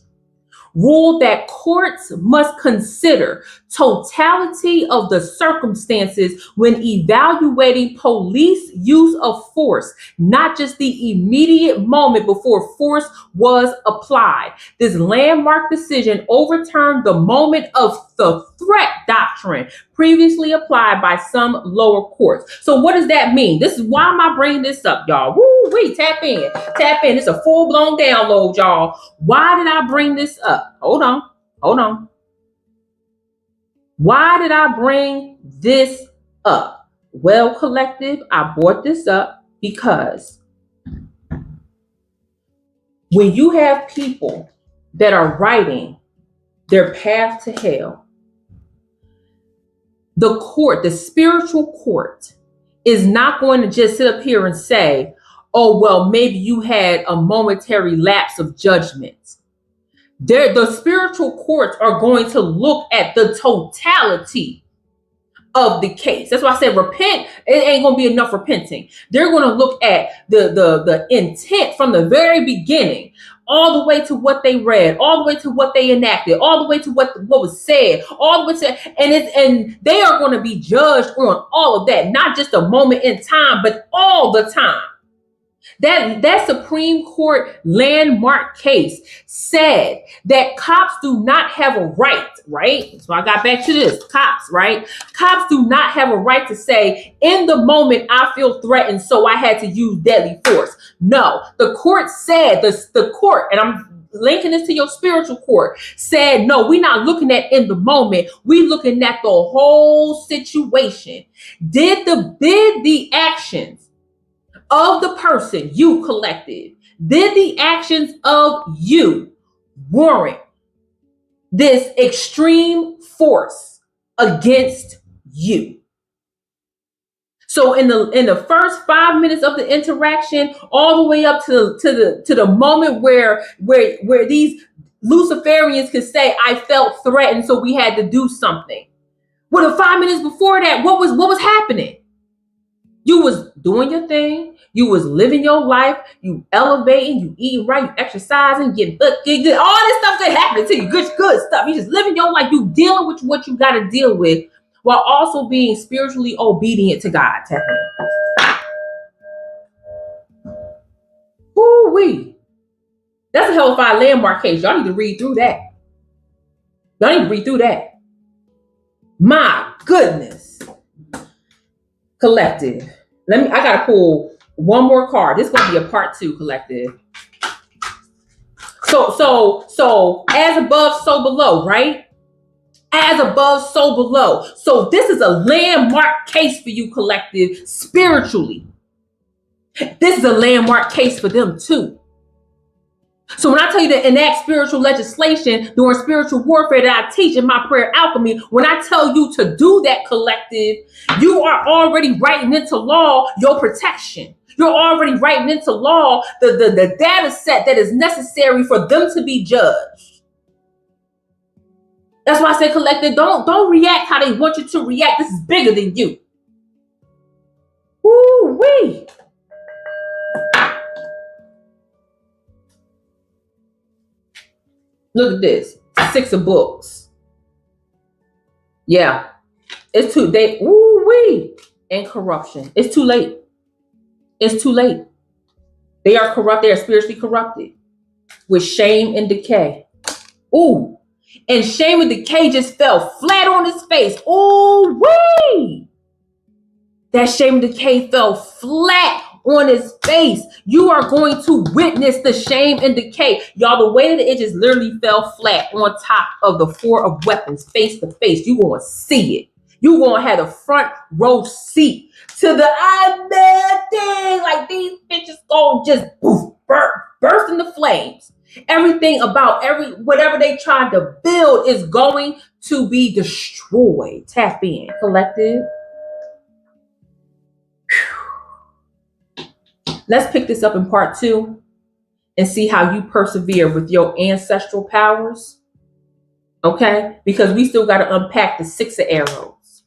Ruled that courts must consider totality of the circumstances when evaluating police use of force, not just the immediate moment before force was applied. This landmark decision overturned the moment of the threat doctrine previously applied by some lower courts. So what does that mean? This is why am I bringing this up, y'all? Woo-wee, tap in. It's a full-blown download, y'all. Why did I bring this up? Hold on. Why did I bring this up? Well, collective, I brought this up because when you have people that are writing their path to hell, the court, the spiritual court, is not going to just sit up here and say, oh, well, maybe you had a momentary lapse of judgment. The spiritual courts are going to look at the totality of the case. That's why I said repent. It ain't going to be enough repenting. They're going to look at the intent from the very beginning, all the way to what they read, all the way to what they enacted, all the way to what was said, all the way to, and they are going to be judged on all of that, not just a moment in time, but all the time. That Supreme Court landmark case said that cops do not have a right? So I got back to this. Cops, right? Cops do not have a right to say, in the moment I feel threatened, so I had to use deadly force. No, the court said, the court, and I'm linking this to your spiritual court, said, no, we're not looking at in the moment. We're looking at the whole situation. Did the actions of the person, you collective, did the actions of you warrant this extreme force against you? So in the first 5 minutes of the interaction, all the way up to the moment where these Luciferians could say, I felt threatened, so we had to do something. Well, the 5 minutes before that, what was happening? You was doing your thing. You was living your life. You elevating. You eating right. You exercising. Getting all this stuff that happened to you. Good stuff. You just living your life. You dealing with what you got to deal with, while also being spiritually obedient to God. Woo-wee. That's a hellfire landmark case. Y'all need to read through that. My goodness. Collective. I gotta pull one more card. This is gonna be a part 2, collective. So as above, so below, right? As above, so below. So this is a landmark case for you, collective, spiritually. This is a landmark case for them too. So when I tell you to enact spiritual legislation during spiritual warfare that I teach in my prayer alchemy, when I tell you to do that, collective, you are already writing into law your protection. You're already writing into law the data set that is necessary for them to be judged. That's why I say, collective, don't react how they want you to react. This is bigger than you. Woo-wee. Look at this. 6 of books. Yeah. It's too woo-wee. And corruption. It's too late. It's too late. They are corrupt. They are spiritually corrupted with shame and decay. Ooh. And shame and decay just fell flat on his face. Ooh-wee. That shame and decay fell flat on his face. You are going to witness the shame and decay. Y'all, the way that it just literally fell flat on top of the 4 of weapons, face to face, you going to see it. You going to have the front row seat to the I thing. Like, these bitches going to just poof, burst into flames. Everything about whatever they tried to build is going to be destroyed. Tap in, collective. Let's pick this up in part 2 and see how you persevere with your ancestral powers. Okay? Because we still got to unpack the 6 of arrows.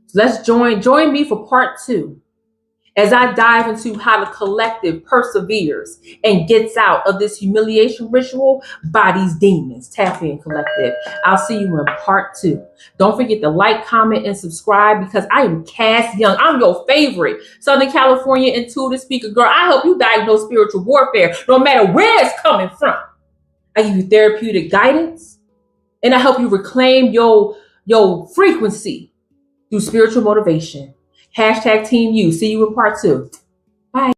So let's join me for part 2 as I dive into how the collective perseveres and gets out of this humiliation ritual by these demons. Tap in, collective. I'll see you in part 2. Don't forget to like, comment, and subscribe, because I am Cass Young. I'm your favorite Southern California intuitive speaker girl. I help you diagnose spiritual warfare no matter where it's coming from. I give you therapeutic guidance, and I help you reclaim your frequency through spiritual motivation. Hashtag Team U. See you in part 2. Bye.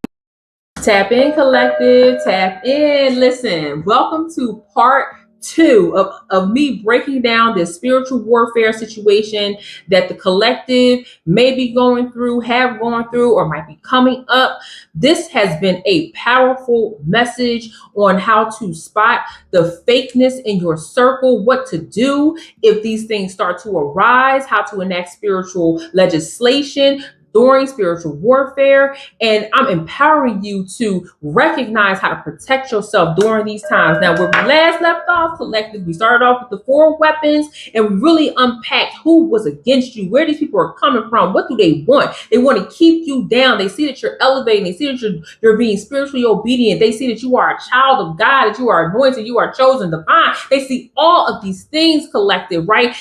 Tap in, collective. Tap in. Listen, welcome to part 2 of me breaking down this spiritual warfare situation that the collective may be going through, have gone through, or might be coming up. This has been a powerful message on how to spot the fakeness in your circle, what to do if these things start to arise, how to enact spiritual legislation during spiritual warfare. And I'm empowering you to recognize how to protect yourself during these times. Now, where we last left off, collective, we started off with the 4 weapons, and we really unpacked who was against you, where these people are coming from, what do they want. They want to keep you down. They see that you're elevating. They see that you're being spiritually obedient. They see that you are a child of God, that you are anointed, you are chosen, divine. They see all of these things, collective, right?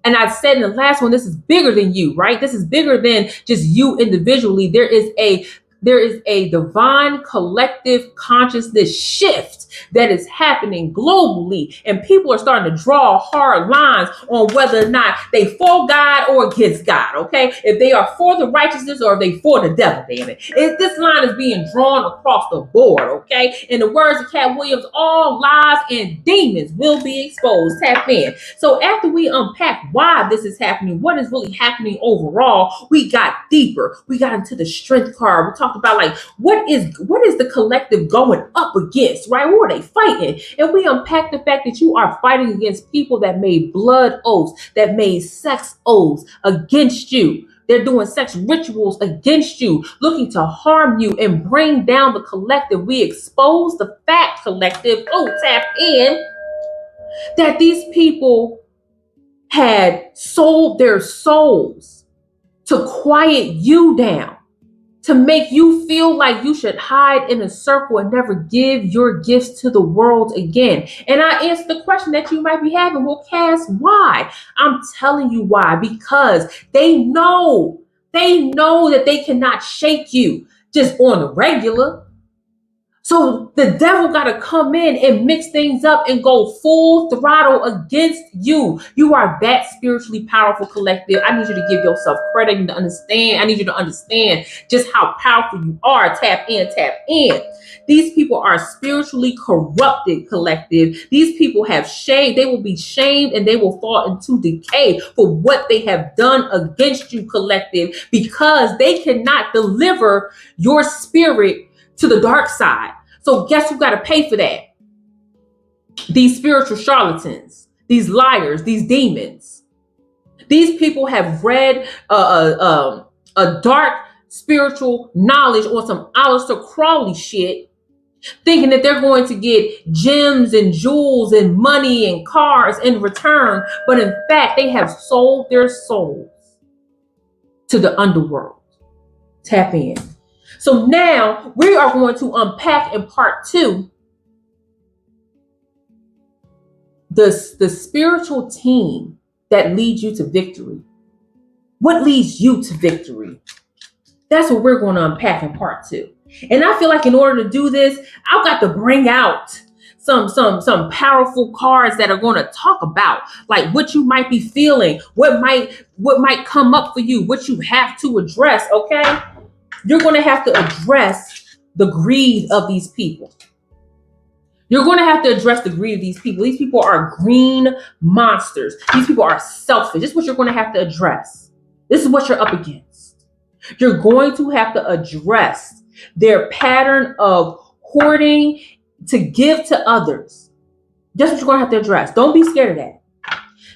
And I said in the last one, this is bigger than you, right? This is bigger than just you individually. There is a divine collective consciousness shift that is happening globally, and people are starting to draw hard lines on whether or not they for God or against God. Okay, if they are for the righteousness or if they for the devil, damn it. This line is being drawn across the board. Okay, in the words of Cat Williams, all lies and demons will be exposed. Tap in. So after we unpack why this is happening, what is really happening overall, we got deeper. We got into the strength card. We talked about, like, what is the collective going up against, right? Who are they fighting? And we unpack the fact that you are fighting against people that made blood oaths, that made sex oaths against you. They're doing sex rituals against you, looking to harm you and bring down the collective. We expose the fact, collective, tap in, that these people had sold their souls to quiet you down, to make you feel like you should hide in a circle and never give your gifts to the world again. And I answer the question that you might be having. Well, Cass, why? I'm telling you why. Because they know that they cannot shake you just on the regular. So the devil got to come in and mix things up and go full throttle against you. You are that spiritually powerful, collective. I need you to give yourself credit and to understand. I need you to understand just how powerful you are. Tap in, tap in. These people are spiritually corrupted, collective. These people have shame. They will be shamed and they will fall into decay for what they have done against you, collective, because they cannot deliver your spirit to the dark side. So guess who got to pay for that? These spiritual charlatans, these liars, these demons. These people have read a dark spiritual knowledge on some Aleister Crowley shit, thinking that they're going to get gems and jewels and money and cars in return. But in fact, they have sold their souls to the underworld. Tap in. So now we are going to unpack in part 2 the spiritual team that leads you to victory. What leads you to victory? That's what we're going to unpack in part 2. And I feel like in order to do this, I've got to bring out some powerful cards that are going to talk about like what you might be feeling, what might come up for you, what you have to address. Okay, you're going to have to address the greed of these people. You're going to have to address the greed of these people. These people are green monsters. These people are selfish. This is what you're going to have to address. This is what you're up against. You're going to have to address their pattern of hoarding to give to others. That's what you're going to have to address. Don't be scared of that.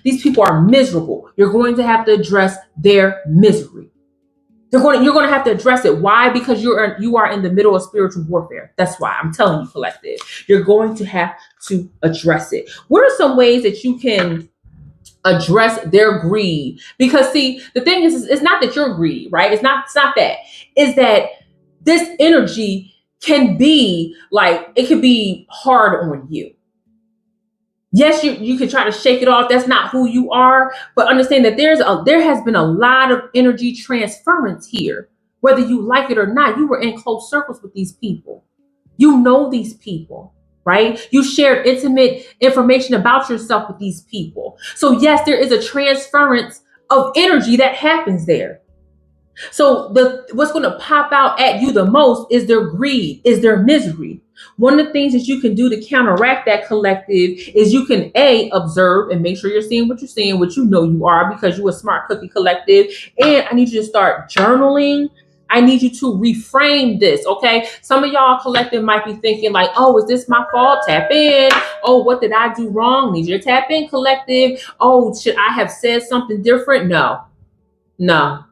These people are miserable. You're going to have to address their misery. You're going to have to address it. Why? Because you are in the middle of spiritual warfare. That's why I'm telling you, collective. You're going to have to address it. What are some ways that you can address their greed? Because see, the thing is it's not that you're greedy, right? It's not that. It's that this energy can be like, it could be hard on you. Yes, you can try to shake it off. That's not who you are. But understand that there has been a lot of energy transference here. Whether you like it or not, you were in close circles with these people. You know these people, right? You shared intimate information about yourself with these people. So yes, there is a transference of energy that happens there. So what's going to pop out at you the most is their greed, is their misery. One of the things that you can do to counteract that, collective, is you can observe and make sure you're seeing what you're seeing, what you know you are, because you're a smart cookie, collective. And I need you to start journaling. I need you to reframe this, okay? Some of y'all, collective, might be thinking like, oh, is this my fault? Tap in. Oh, what did I do wrong? Need you to tap in, collective. Oh, should I have said something different? No.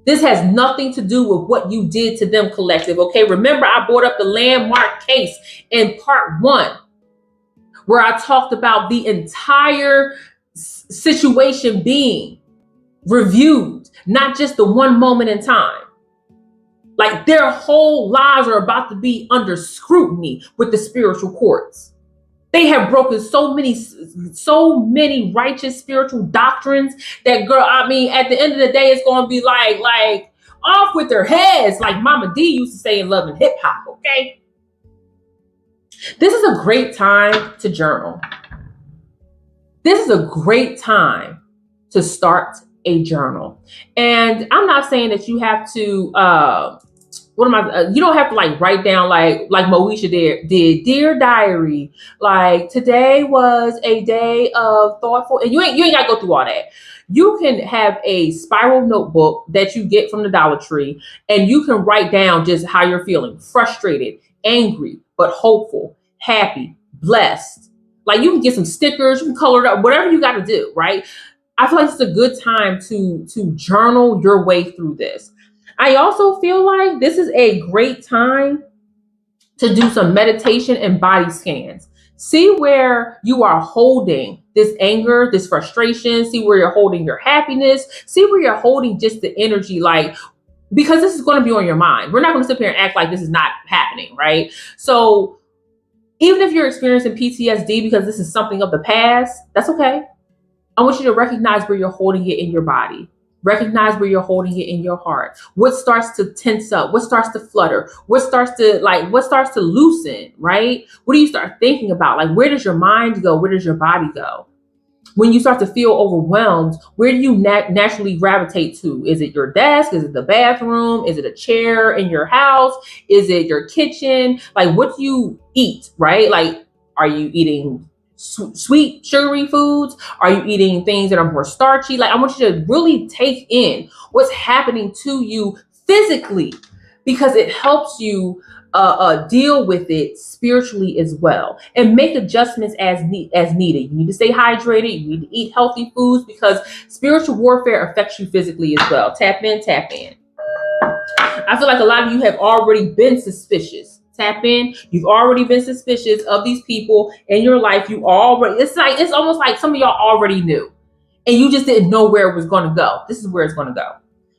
This has nothing to do with what you did to them, collective, okay? Remember, I brought up the landmark case in part 1, where I talked about the entire situation being reviewed, not just the one moment in time. Like their whole lives are about to be under scrutiny with the spiritual courts. They have broken so many righteous spiritual doctrines that, girl, I mean, at the end of the day, it's going to be like off with their heads, like Mama D used to say in Love and Hip Hop, okay? This is a great time to journal. This is a great time to start a journal. And I'm not saying that you have to, you don't have to like write down like Moesha did, dear diary, like today was a day of thoughtful, and you ain't got to go through all that. You can have a spiral notebook that you get from the Dollar Tree, and you can write down just how you're feeling: frustrated, angry, but hopeful, happy, blessed. Like you can get some stickers, you can color it up, whatever you got to do, right? I feel like it's a good time to journal your way through this. I also feel like this is a great time to do some meditation and body scans. See where you are holding this anger, this frustration. See where you're holding your happiness. See where you're holding just the energy, like, because this is going to be on your mind. We're not going to sit here and act like this is not happening, right? So even if you're experiencing PTSD because this is something of the past, that's okay. I want you to recognize where you're holding it in your body. Recognize where you're holding it in your heart. What starts to tense up? What starts to flutter? What starts to loosen, right? What do you start thinking about? Like, where does your mind go? Where does your body go? When you start to feel overwhelmed, where do you naturally gravitate to? Is it your desk? Is it the bathroom? Is it a chair in your house? Is it your kitchen? Like, what do you eat, right? Like, are you eating sweet, sugary foods? Are you eating things that are more starchy? Like, I want you to really take in what's happening to you physically, because it helps you deal with it spiritually as well, and make adjustments as needed. You need to stay hydrated. You need to eat healthy foods, because spiritual warfare affects you physically as well. Tap in, tap in. I feel like a lot of you have already been suspicious. Tap in. You've already been suspicious of these people in your life. It's almost like some of y'all already knew, and you just didn't know where it was going to go. This is where it's going to go.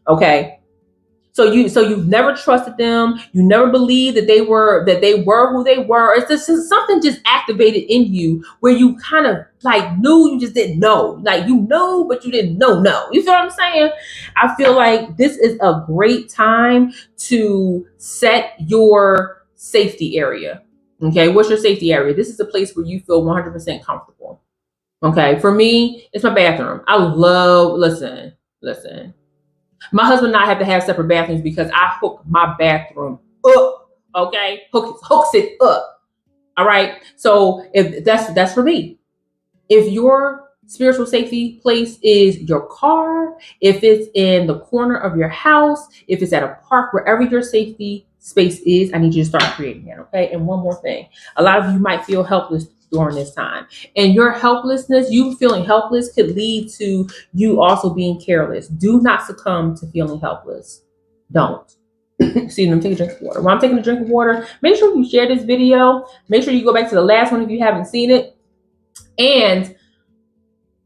Okay. So you've never trusted them. You never believed that they were who they were. It's just something just activated in you where you kind of like knew, you just didn't know. Like you know, but you didn't know. You feel what I'm saying? I feel like this is a great time to set your safety area. Okay, what's your safety area? This is a place where you feel 100% comfortable. Okay, for me, it's my bathroom. Listen. My husband and I have to have separate bathrooms because I hook my bathroom up. Okay, hooks it up. All right. So if that's for me. If your spiritual safety place is your car, if it's in the corner of your house, if it's at a park, wherever your safety space is, I need you to start creating that. Okay. And one more thing, a lot of you might feel helpless during this time, and your helplessness, you feeling helpless, could lead to you also being careless. Do not succumb to feeling helpless. Don't. See, let me take a drink of water. While I'm taking a drink of water, make sure you share this video. Make sure you go back to the last one if you haven't seen it, and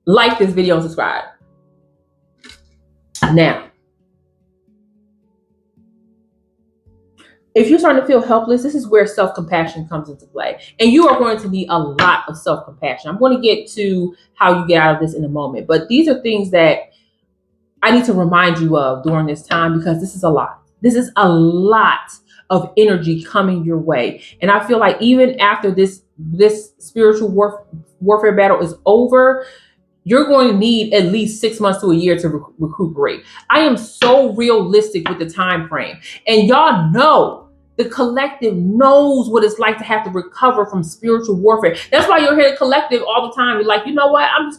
like this video and subscribe. Now, if you're starting to feel helpless, this is where self-compassion comes into play. And you are going to need a lot of self-compassion. I'm going to get to how you get out of this in a moment. But these are things that I need to remind you of during this time, because this is a lot. This is a lot of energy coming your way. And I feel like even after this spiritual warfare battle is over, you're going to need at least 6 months to a year to recuperate. I am so realistic with the time frame. And y'all know, the collective knows what it's like to have to recover from spiritual warfare. That's why you'll hear the collective all the time. You're like, you know what? I'm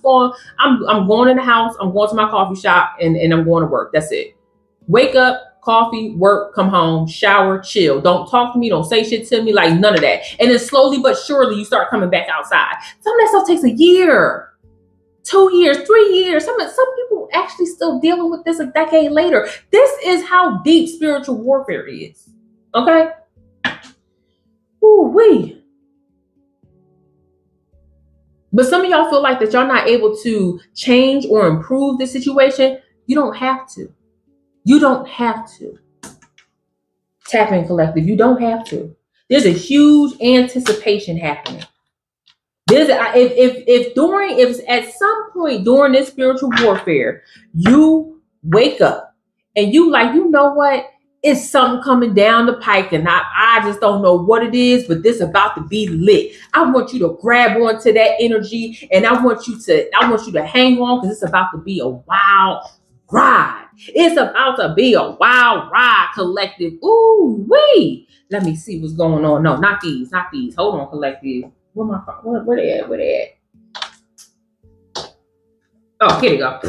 going in the house. I'm going to my coffee shop and I'm going to work. That's it. Wake up, coffee, work, come home, shower, chill. Don't talk to me. Don't say shit to me. Like none of that. And then slowly but surely you start coming back outside. Some of that stuff takes a year. 2 years, 3 years. Some people actually still dealing with this a decade later. This is how deep spiritual warfare is. Okay? Ooh-wee. But some of y'all feel like that y'all not able to change or improve the situation. You don't have to. You don't have to. Tap in, collective. You don't have to. There's a huge anticipation happening. If at some point during this spiritual warfare, you wake up and you like, you know what? It's something coming down the pike, and I just don't know what it is, but this about to be lit. I want you to grab onto that energy, and I want you to hang on, because it's about to be a wild ride. It's about to be a wild ride, collective. Ooh wee. Let me see what's going on. No, not these. Hold on, collective. Where they at? Oh, here they go.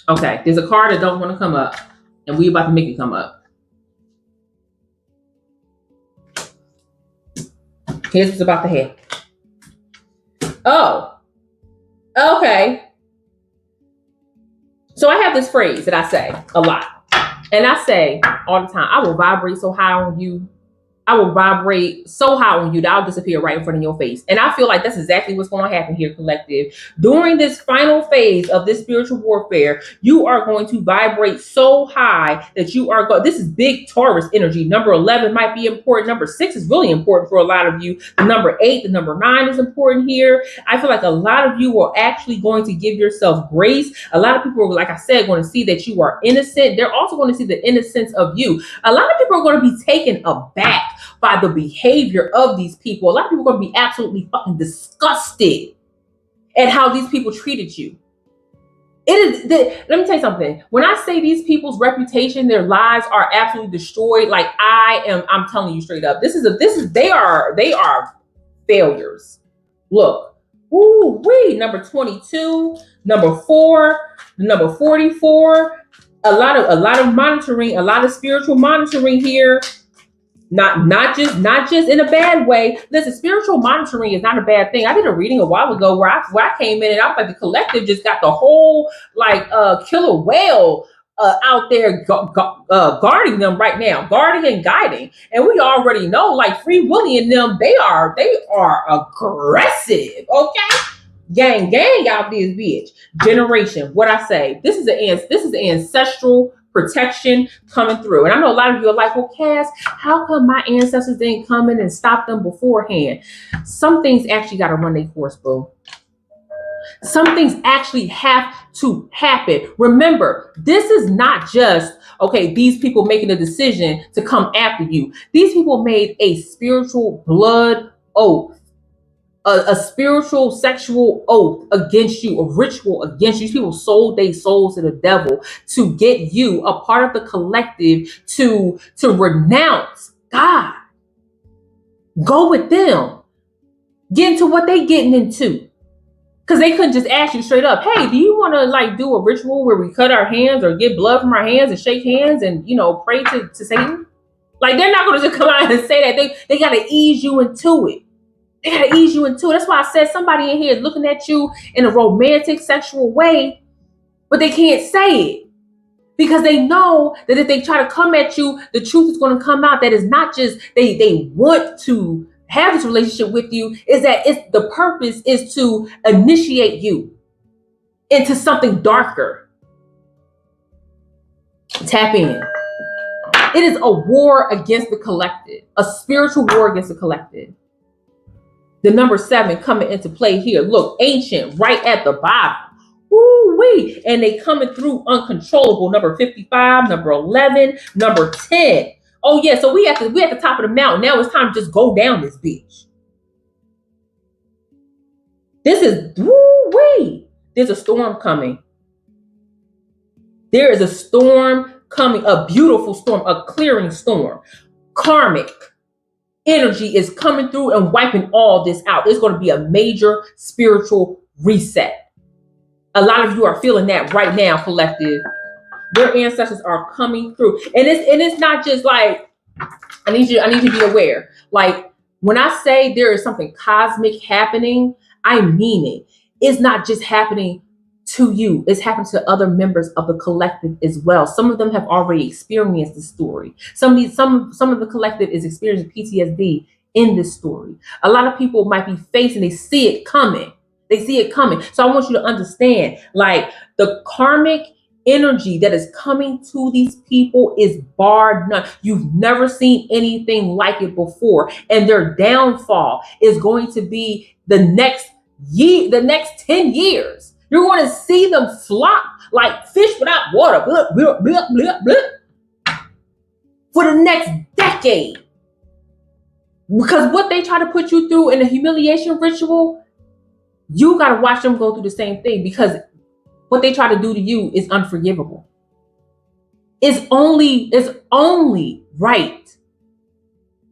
Okay, there's a card that don't want to come up, and we about to make it come up. Here's what's about to happen. Oh, okay. So I have this phrase that I say a lot, and I say all the time, I will vibrate so high on you. I will vibrate so high on you that I'll disappear right in front of your face. And I feel like that's exactly what's going to happen here, collective. During this final phase of this spiritual warfare, you are going to vibrate so high that you are going. This is big Taurus energy. Number 11 might be important. Number 6 is really important for a lot of you. The number 8, the number 9 is important here. I feel like a lot of you are actually going to give yourself grace. A lot of people are, like I said, going to see that you are innocent. They're also going to see the innocence of you. A lot of people are going to be taken aback by the behavior of these people. A lot of people are going to be absolutely fucking disgusted at how these people treated you. Let me tell you something. When I say these people's reputation, their lives are absolutely destroyed, like I'm telling you straight up. They are failures. Look. Ooh wee, number 22, number 4, number 44. A lot of monitoring, a lot of spiritual monitoring here. Not just in a bad way. Listen, spiritual monitoring is not a bad thing. I did a reading a while ago where I came in and I was like, the collective just got the whole like killer whale out there guarding them right now, guarding and guiding. And we already know, like Free Willy and them, they are aggressive. Okay, gang out this bitch. Generation. What I say? This is ancestral protection coming through. And I know a lot of you are like, well, Cass, how come my ancestors didn't come in and stop them beforehand? Some things actually got to run their course, boo. Some things actually have to happen. Remember, this is not just, okay, these people making a decision to come after you. These people made a spiritual blood oath. A spiritual sexual oath against you, a ritual against you. These people sold their souls to the devil to get you a part of the collective to renounce God. Go with them. Get into what they getting into. Because they couldn't just ask you straight up, hey, do you want to like do a ritual where we cut our hands or get blood from our hands and shake hands and, pray to Satan? Like, they're not going to just come out and say that. They got to ease you into it. They gotta ease you into it. That's why I said somebody in here is looking at you in a romantic, sexual way, but they can't say it because they know that if they try to come at you, the truth is going to come out. That is not just they want to have this relationship with you. Is that the purpose is to initiate you into something darker. Tap in. It is a war against the collective, a spiritual war against the collective. The number 7 coming into play here. Look, ancient right at the bottom. Woo-wee. And they coming through uncontrollable. Number 55, number 11, number 10. Oh yeah, so we at the top of the mountain. Now it's time to just go down this beach. This is woo-wee. There's a storm coming. There is a storm coming, a beautiful storm, a clearing storm. Karmic energy is coming through and wiping all this out. It's going to be a major spiritual reset. A lot of you are feeling that right now, collective. Your ancestors are coming through. And it's not just like, I need you to be aware. Like, when I say there is something cosmic happening, I mean it. It's not just happening to you. It's happened to other members of the collective as well. Some of them have already experienced the story. Some of the collective is experiencing PTSD in this story. A lot of people might be facing, they see it coming. They see it coming. So I want you to understand, like, the karmic energy that is coming to these people is bar none. You've never seen anything like it before. And their downfall is going to be the next 10 years. You're going to see them flop like fish without water, blah, blah, blah, blah, blah, for the next decade. Because what they try to put you through in a humiliation ritual, you got to watch them go through the same thing, because what they try to do to you is unforgivable. It's only right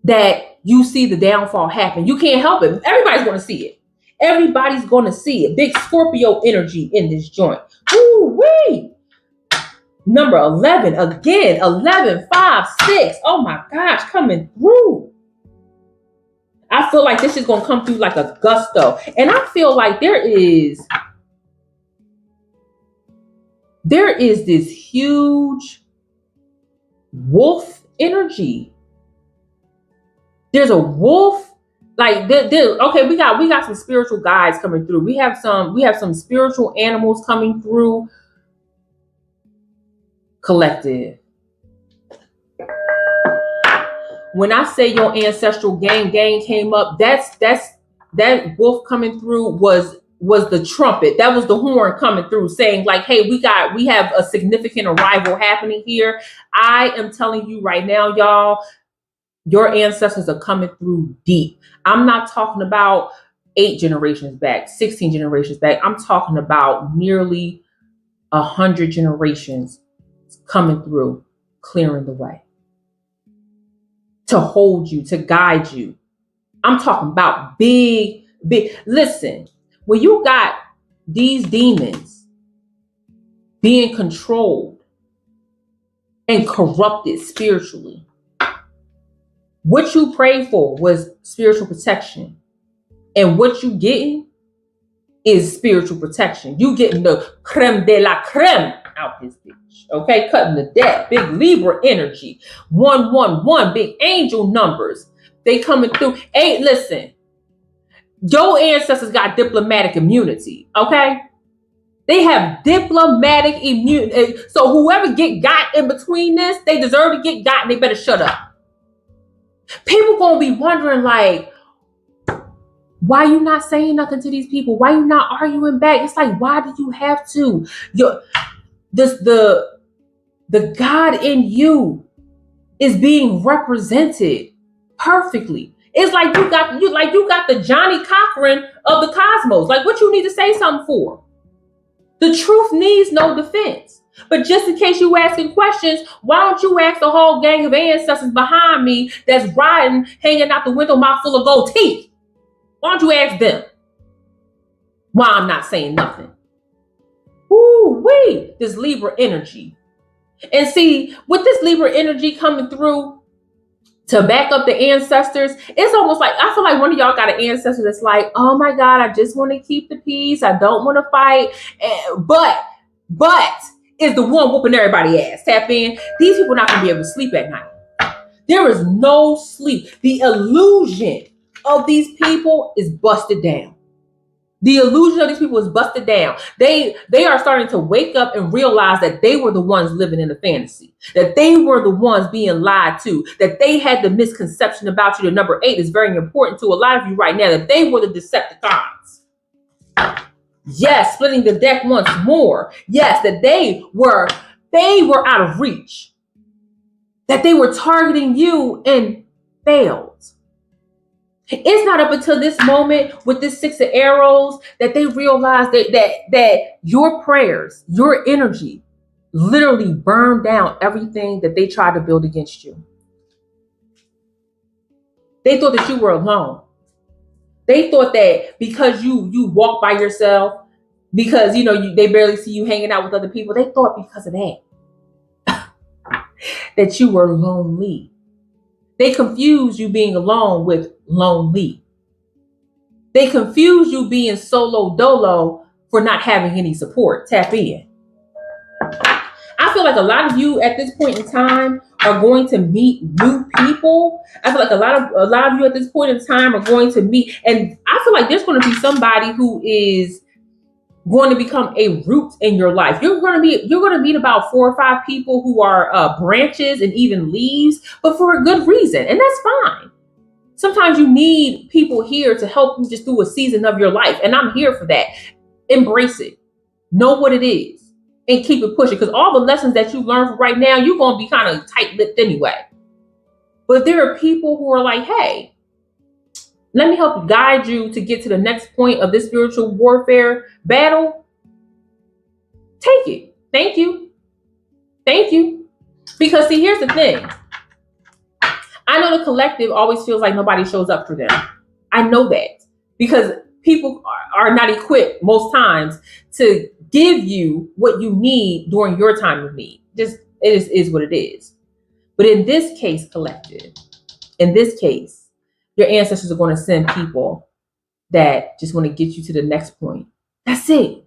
that you see the downfall happen. You can't help it. Everybody's going to see it. Everybody's going to see it. Big Scorpio energy in this joint. Woo-wee. Number 11. Again, 11, 5, 6. Oh my gosh, coming through. I feel like this is going to come through like a gusto. And I feel like there is this huge wolf energy. There's a wolf. Like, okay, we got some spiritual guides coming through. We have some spiritual animals coming through. Collective. When I say your ancestral gang came up, that wolf coming through was the trumpet. That was the horn coming through, saying like, hey, we have a significant arrival happening here. I am telling you right now, y'all, your ancestors are coming through deep. I'm not talking about 8 generations back, 16 generations back. I'm talking about nearly 100 generations coming through, clearing the way to hold you, to guide you. I'm talking about big. Listen, when you got these demons being controlled and corrupted spiritually. What you prayed for was spiritual protection. And what you getting is spiritual protection. You getting the creme de la creme out this bitch. Okay, cutting the deck. Big Libra energy. 111, big angel numbers. They coming through. Hey, listen. Your ancestors got diplomatic immunity. Okay? They have diplomatic immunity. So whoever got in between this, they deserve to get got and they better shut up. People gonna be wondering, like, why you not saying nothing to these people? Why you not arguing back? It's like, why do you have to? The God in you is being represented perfectly. It's like you got the Johnny Cochran of the cosmos. Like, what you need to say something for? The truth needs no defense. But just in case you asking questions, why don't you ask the whole gang of ancestors behind me that's riding, hanging out the window, mouth full of gold teeth? Why don't you ask them why I'm not saying nothing? Woo-wee, this Libra energy. And see, with this Libra energy coming through to back up the ancestors, it's almost like, I feel like one of y'all got an ancestor that's like, oh my God, I just want to keep the peace. I don't want to fight. But is the one whooping everybody ass. Tap in. These people are not going to be able to sleep at night. There is no sleep. The illusion of these people is busted down. The illusion of these people is busted down. They are starting to wake up and realize that they were the ones living in the fantasy, that they were the ones being lied to, that they had the misconception about you. The number 8 is very important to a lot of you right now, that they were the Decepticons. Yes, splitting the deck once more. Yes, that they were out of reach, that they were targeting you and failed. It's not up until this moment with this 6 of arrows that they realize that your prayers, your energy literally burned down everything that they tried to build against you. They thought that you were alone. They thought that because you walk by yourself, because they barely see you hanging out with other people, they thought because of that that you were lonely. They confuse you being alone with lonely. They confuse you being solo dolo for not having any support. Tap in. I feel like a lot of you at this point in time are going to meet new people. I feel like a lot of you at this point in time are going to meet, and I feel like there's going to be somebody who is going to become a root in your life. You're going to meet about 4 or 5 people who are branches and even leaves, but for a good reason, and that's fine. Sometimes you need people here to help you just through a season of your life, and I'm here for that. Embrace it. Know what it is, and keep it pushing, because all the lessons that you learn from right now, you're going to be kind of tight-lipped anyway. But if there are people who are like, hey, let me help guide you to get to the next point of this spiritual warfare battle, take it. Thank you. Thank you. Because see, here's the thing. I know the collective always feels like nobody shows up for them. I know that because people are not equipped most times to give you what you need during your time of need. Just it is what it is. But in this case, collective, in this case, your ancestors are going to send people that just want to get you to the next point. That's it.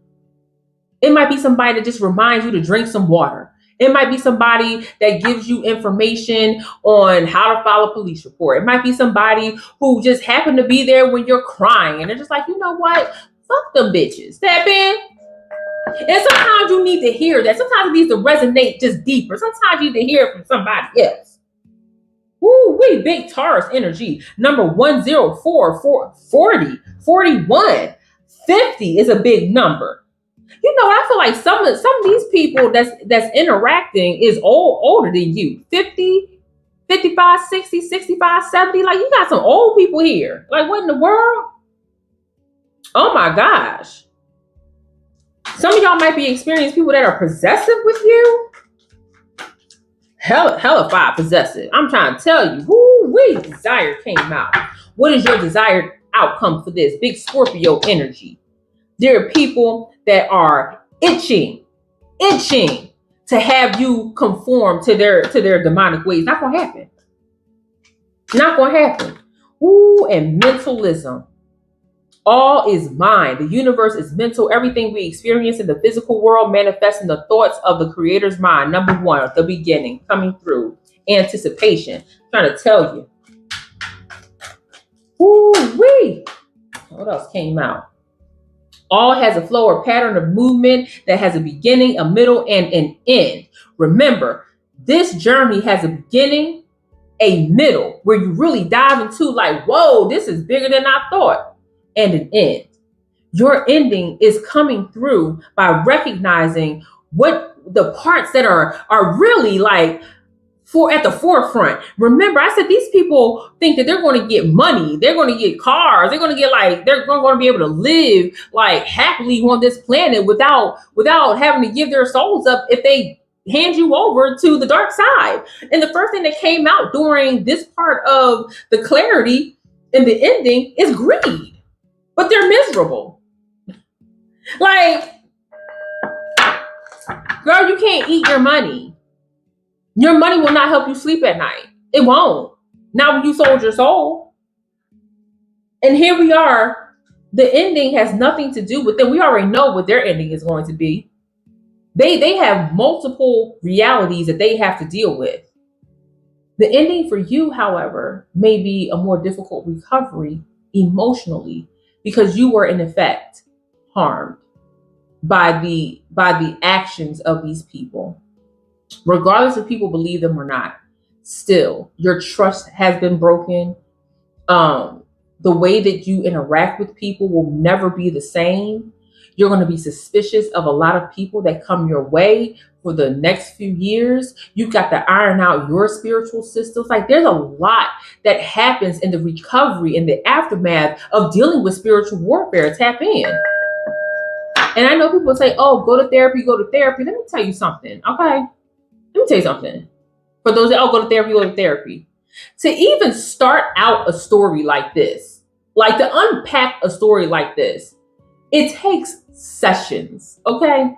It might be somebody that just reminds you to drink some water. It might be somebody that gives you information on how to file a police report. It might be somebody who just happened to be there when you're crying. And they're just like, you know what? Fuck them bitches. Tap in. And sometimes you need to hear that. Sometimes it needs to resonate just deeper. Sometimes you need to hear it from somebody else. Woo, we big Taurus energy. Number 104, 40, 41, 50 is a big number. I feel like some of these people that's interacting is older than you. 50, 55, 60, 65, 70. Like, you got some old people here. Like, what in the world? Oh my gosh. Some of y'all might be experiencing people that are possessive with you. Hella possessive. I'm trying to tell you. Woo-wee, desire came out. What is your desired outcome for this? Big Scorpio energy. There are people that are itching to have you conform to their demonic ways. Not gonna happen. Not gonna happen. Ooh, and mentalism. All is mind. The universe is mental. Everything we experience in the physical world manifests in the thoughts of the creator's mind. Number one, at the beginning, coming through. Anticipation. I'm trying to tell you. Ooh-wee. What else came out? All has a flow or pattern of movement that has a beginning, a middle, and an end. Remember, this journey has a beginning, a middle, where you really dive into like, whoa, this is bigger than I thought, and an end. Your ending is coming through by recognizing what the parts that are really like at the forefront. Remember, I said these people think that they're going to get money, they're going to get cars, they're going to get they're going to be able to live like happily on this planet without having to give their souls up if they hand you over to the dark side. And the first thing that came out during this part of the clarity and the ending is greed. But they're miserable. Like, girl, you can't eat your money. Your money will not help you sleep at night. It won't. Not when you sold your soul. And here we are. The ending has nothing to do with them. We already know what their ending is going to be. They have multiple realities that they have to deal with. The ending for you, however, may be a more difficult recovery emotionally because you were in effect harmed by the actions of these people. Regardless if people believe them or not, still your trust has been broken. The way that you interact with people will never be the same. You're going to be suspicious of a lot of people that come your way for the next few years. You've got to iron out your spiritual systems. Like, there's a lot that happens in the recovery, in the aftermath of dealing with spiritual warfare. Tap in. And I know people say, oh, go to therapy, go to therapy. Let me tell you something, okay? Let me tell you something. For those that, go to therapy, go to therapy. To even start out a story like this, like to unpack a story like this, it takes sessions, okay?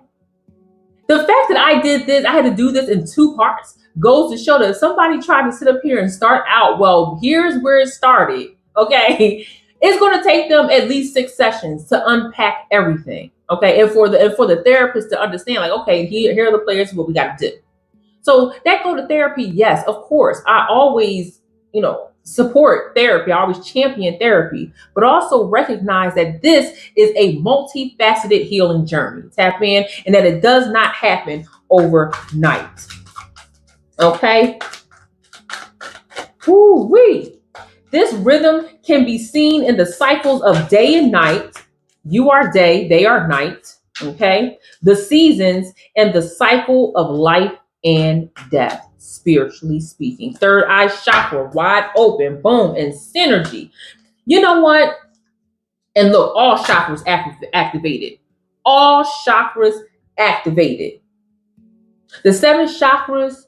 The fact that I did this, I had to do this in 2 parts, goes to show that if somebody tried to sit up here and start out, well, here's where it started, okay? It's going to take them at least 6 sessions to unpack everything, okay? And for the therapist to understand, like, okay, here are the players, what we got to do. So that go to therapy, yes, of course. I always, support therapy. I always champion therapy, but also recognize that this is a multifaceted healing journey. Tap in, and that it does not happen overnight. Okay? Woo-wee. This rhythm can be seen in the cycles of day and night. You are day, they are night. Okay? The seasons and the cycle of life and death, spiritually speaking. Third eye chakra, wide open, boom, and synergy. You know what? And look, all chakras activated. All chakras activated. The 7 chakras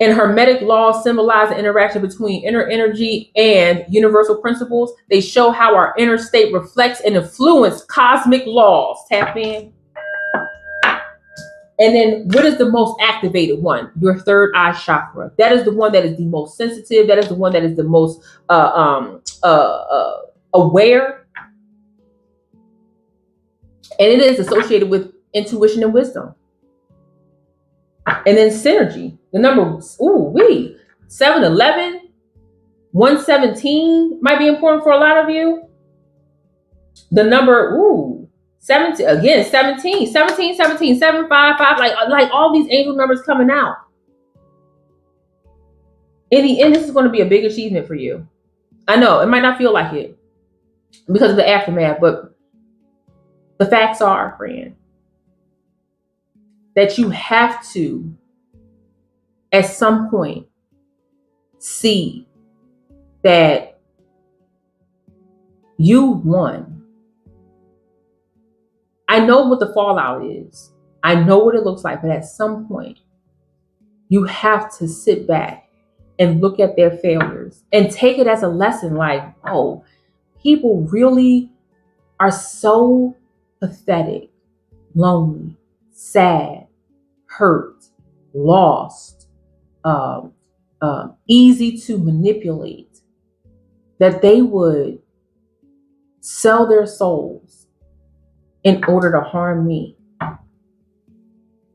and Hermetic laws symbolize the interaction between inner energy and universal principles. They show how our inner state reflects and influences cosmic laws. Tap in. And then what is the most activated one? Your third eye chakra. That is the one that is the most sensitive. That is the one that is the most aware. And it is associated with intuition and wisdom. And then synergy. The number, 711, 117 might be important for a lot of you. The number, 17, again, 17, 755, like all these angel numbers coming out. In the end, this is going to be a big achievement for you. I know, it might not feel like it because of the aftermath, but the facts are, friend, that you have to, at some point, see that you won. I know what the fallout is. I know what it looks like, but at some point, you have to sit back and look at their failures and take it as a lesson, like, oh, people really are so pathetic, lonely, sad, hurt, lost, easy to manipulate, that they would sell their souls in order to harm me.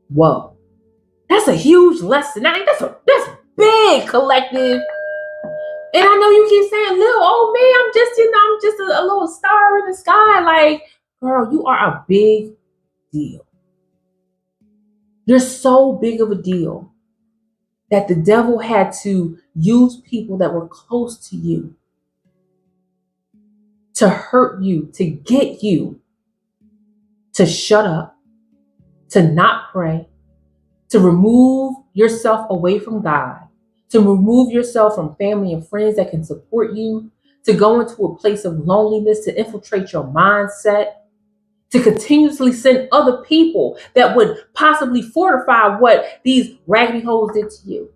Whoa, that's a huge lesson. That's big, collective. And I know you keep saying, little old me, I'm just a little star in the sky. Like, girl, you are a big deal. You're so big of a deal that the devil had to use people that were close to you to hurt you, to get you to shut up, to not pray, to remove yourself away from God, to remove yourself from family and friends that can support you, to go into a place of loneliness, to infiltrate your mindset, to continuously send other people that would possibly fortify what these raggedy hoes did to you.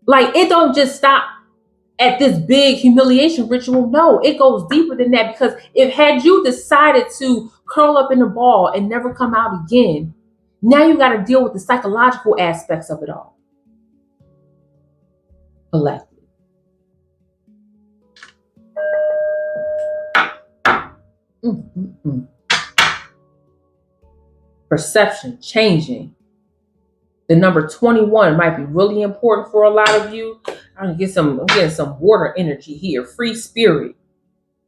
Like, it don't just stop at this big humiliation ritual. No, it goes deeper than that, because had you decided to curl up in a ball and never come out again, now you got to deal with the psychological aspects of it all. Collective. Perception changing. The number 21 might be really important for a lot of you. I'm getting some water energy here. Free spirit,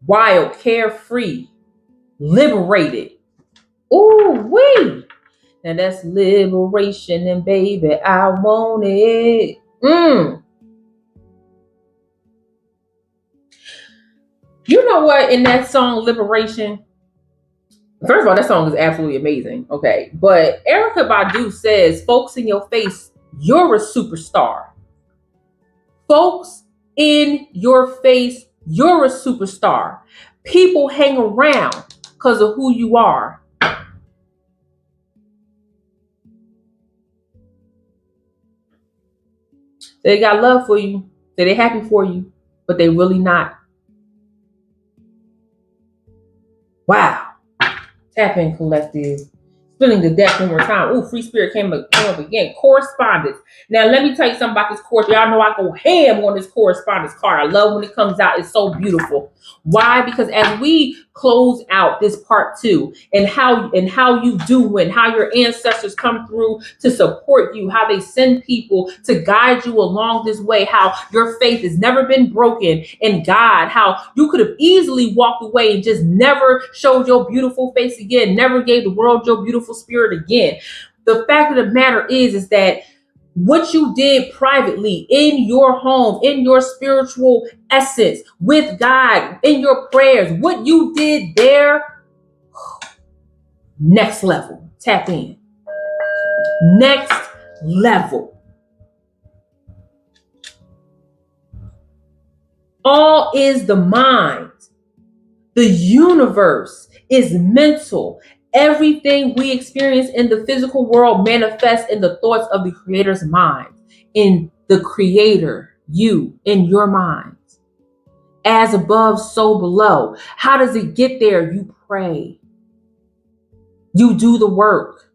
wild, carefree, liberated. Ooh, wee. Now that's liberation, and baby, I want it. You know what? In that song, Liberation, first of all, that song is absolutely amazing. Okay. But Erykah Badu says, folks in your face, you're a superstar. Folks in your face, you're a superstar. People hang around because of who you are. They got love for you. They're happy for you, but they really not. Wow. Tap in, collective. Spilling the deck one more time. Ooh, free spirit came up again. Correspondence. Now, let me tell you something about this course. Y'all know I go ham on this correspondence card. I love when it comes out. It's so beautiful. Why? Because as we close out this part 2, and how you do, and how your ancestors come through to support you, how they send people to guide you along this way, how your faith has never been broken in God, how you could have easily walked away and just never showed your beautiful face again, never gave the world your beautiful spirit again. The fact of the matter is that what you did privately in your home, in your spiritual essence with God, in your prayers, what you did there, next level. Tap in. Next level. All is the mind. The universe is mental. Everything we experience in the physical world manifests in the thoughts of the creator's mind, in the creator, you, in your mind. As above, so below. How does it get there? You pray. You do the work.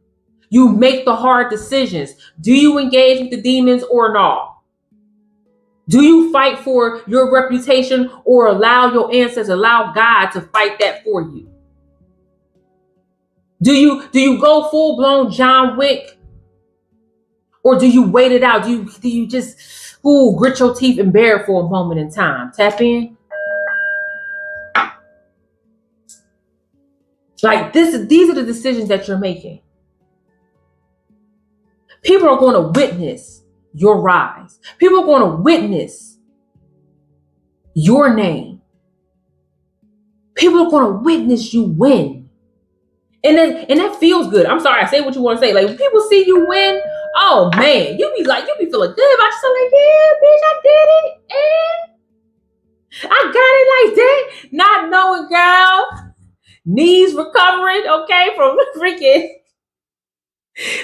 You make the hard decisions. Do you engage with the demons or not? Do you fight for your reputation, or allow your ancestors, allow God to fight that for you? Do you go full blown John Wick, or do you wait it out? Do you just grit your teeth and bear it for a moment in time? Tap in. Like these are the decisions that you're making. People are going to witness your rise. People are going to witness your name. People are going to witness you win. And that feels good. I'm sorry, I say what you want to say. Like, when people see you win, oh man, you be feeling good about yourself. Like, yeah, bitch, I did it. And I got it like that. Not knowing, girl, knees recovering, okay, from freaking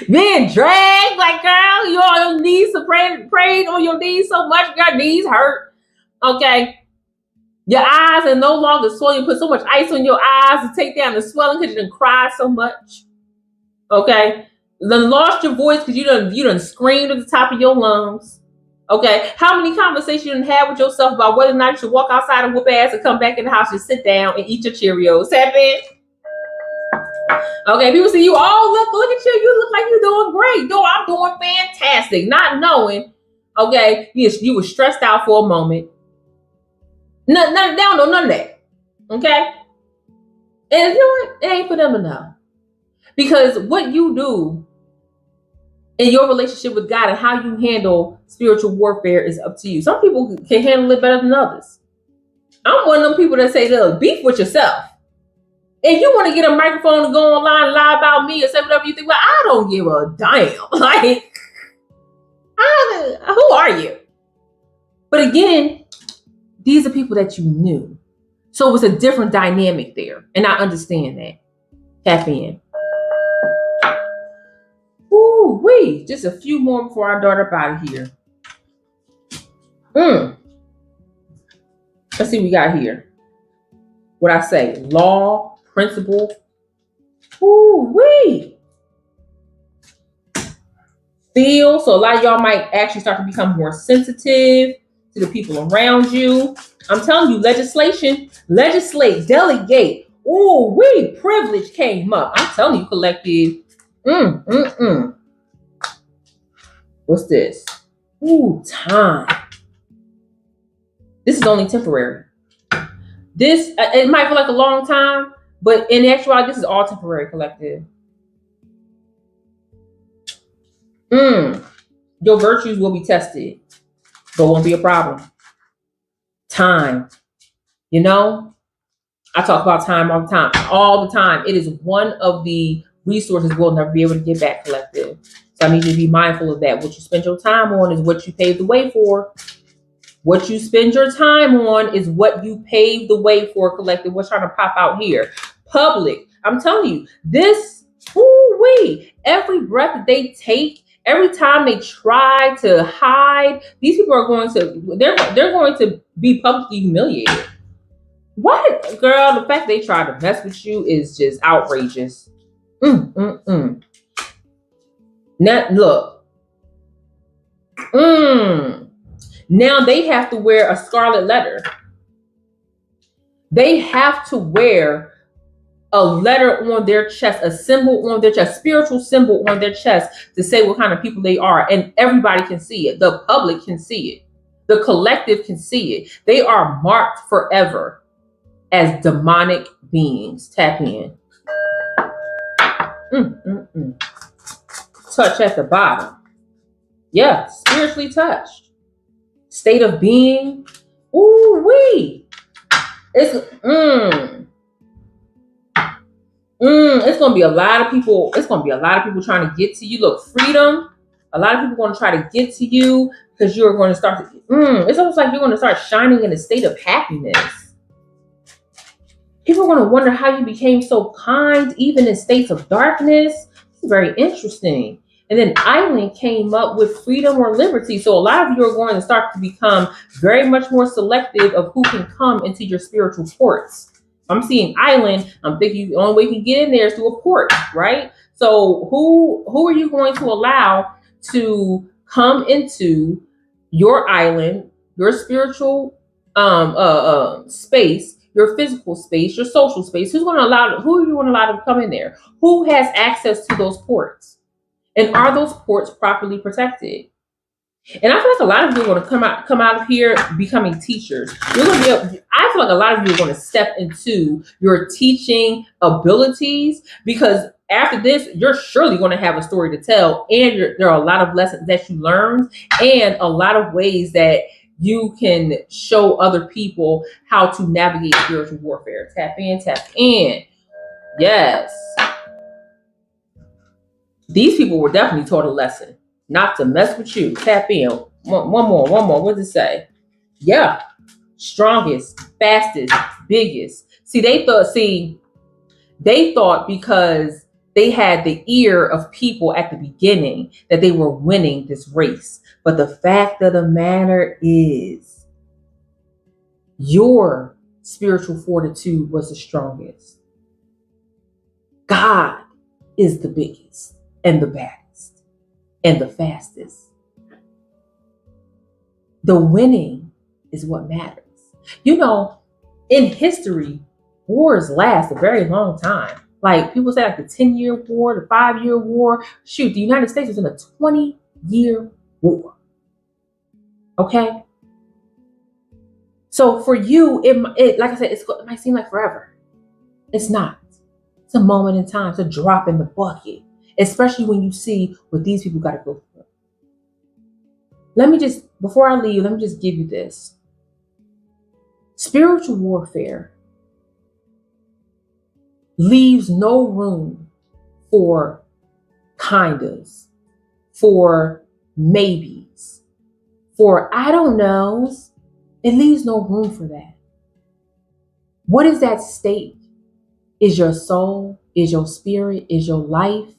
being dragged. Like, girl, you on your knees, praying on your knees so much, your knees hurt. Okay. Your eyes are no longer swollen. You put so much ice on your eyes to take down the swelling because you didn't cry so much. Okay. Then lost your voice because you done screamed at the top of your lungs. Okay, how many conversations you done had with yourself about whether or not you should walk outside and whoop ass and come back in the house and sit down and eat your Cheerios? Have it? Okay, people see you. Oh, look at you. You look like you're doing great. No, I'm doing fantastic. Not knowing, okay, you were stressed out for a moment. None, they don't know none of that. Okay, and you know what? It ain't for them to know because what you do in your relationship with God and how you handle spiritual warfare is up to you. Some people can handle it better than others. I'm one of them people that say, look, beef with yourself. If you want to get a microphone and go online and lie about me or say whatever you think, well, I don't give a damn. Like, who are you? But again, these are people that you knew. So it was a different dynamic there. And I understand that. Tap in. Ooh, wee. Just a few more before I dart up out of here. Let's see what we got here. What I say, law, principle. Ooh, wee. Feel. So a lot of y'all might actually start to become more sensitive to the people around you. I'm telling you, legislate, delegate. Ooh, wee. Privilege came up. I'm telling you, collective. What's this? Ooh, time. This is only temporary. This, it might feel like a long time, but in actuality, this is all temporary, collective. Your virtues will be tested, but won't be a problem. Time. You know, I talk about time all the time. It is one of the resources we'll never be able to get back, collective. So I need you to be mindful of that. What you spend your time on is what you pave the way for. What you spend your time on is what you pave the way for, collective. What's trying to pop out here? Public. I'm telling you, this, woo-wee, every breath that they take, every time they try to hide, these people are going to, they're going to be publicly humiliated. What? Girl, the fact they try to mess with you is just outrageous. Now, look. Now they have to wear a scarlet letter. They have to wear a letter on their chest, a symbol on their chest, spiritual symbol on their chest to say what kind of people they are. And everybody can see it. The public can see it. The collective can see it. They are marked forever as demonic beings. Tap in. Touch at the bottom. Yeah, spiritually touched. State of being. Ooh wee. It's gonna be a lot of people. It's gonna be a lot of people trying to get to you. Look, freedom. A lot of people are gonna try to get to you because you're going to start to. It's almost like you're going to start shining in a state of happiness. People are going to wonder how you became so kind, even in states of darkness. It's very interesting. And then island came up with freedom or liberty. So a lot of you are going to start to become very much more selective of who can come into your spiritual ports. I'm seeing island. I'm thinking the only way you can get in there is through a port, right? So who are you going to allow to come into your island, your spiritual space, your physical space, your social space? Who are you going to allow to come in there? Who has access to those ports? And are those ports properly protected? And I feel like a lot of you are going to come out of here becoming teachers. You're going to be. I feel like a lot of you are going to step into your teaching abilities because after this, you're surely going to have a story to tell, and there are a lot of lessons that you learned, and a lot of ways that you can show other people how to navigate spiritual warfare. Tap in, tap in. Yes. These people were definitely taught a lesson. Not to mess with you. Tap in. One more. What does it say? Yeah. Strongest, fastest, biggest. They thought because they had the ear of people at the beginning that they were winning this race. But the fact of the matter is, your spiritual fortitude was the strongest. God is the biggest. and the baddest and the fastest. The winning is what matters. You know, in history, wars last a very long time. Like people say, like the 10-year war, the 5-year war. Shoot, the United States was in a 20-year war. Okay. So for you, it like I said, it might seem like forever. It's not. It's a moment in time. It's a drop in the bucket, especially when you see what these people got to go through. Before I leave, let me just give you this. Spiritual warfare leaves no room for kindas, for maybes, for I don't knows. It leaves no room for that. What is at stake? Is your soul, is your spirit, is your life,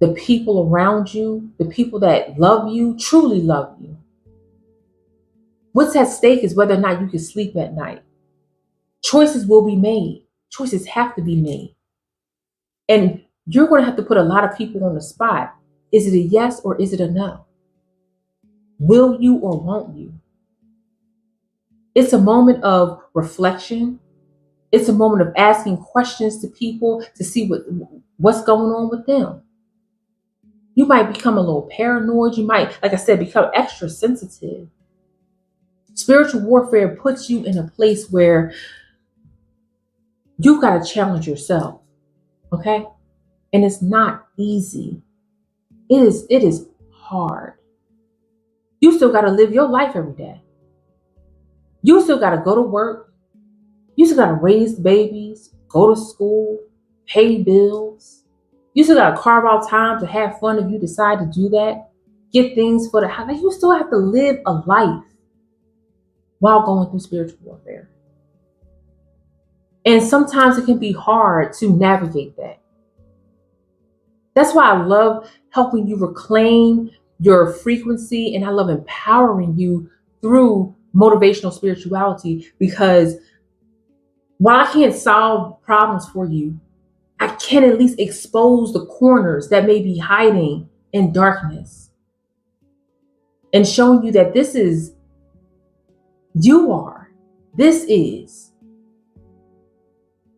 the people around you, the people that love you, truly love you. What's at stake is whether or not you can sleep at night. Choices will be made. Choices have to be made. And you're going to have to put a lot of people on the spot. Is it a yes or is it a no? Will you or won't you? It's a moment of reflection. It's a moment of asking questions to people to see what's going on with them. You might become a little paranoid. You might, like I said, become extra sensitive. Spiritual warfare puts you in a place where you've got to challenge yourself. Okay? And it's not easy. It is hard. You still got to live your life every day. You still got to go to work. You still got to raise babies, go to school, pay bills. You still got to carve out time to have fun if you decide to do that. Get things for the house. Like, you still have to live a life while going through spiritual warfare. And sometimes it can be hard to navigate that. That's why I love helping you reclaim your frequency, and I love empowering you through motivational spirituality, because while I can't solve problems for you, I can at least expose the corners that may be hiding in darkness and showing you that this is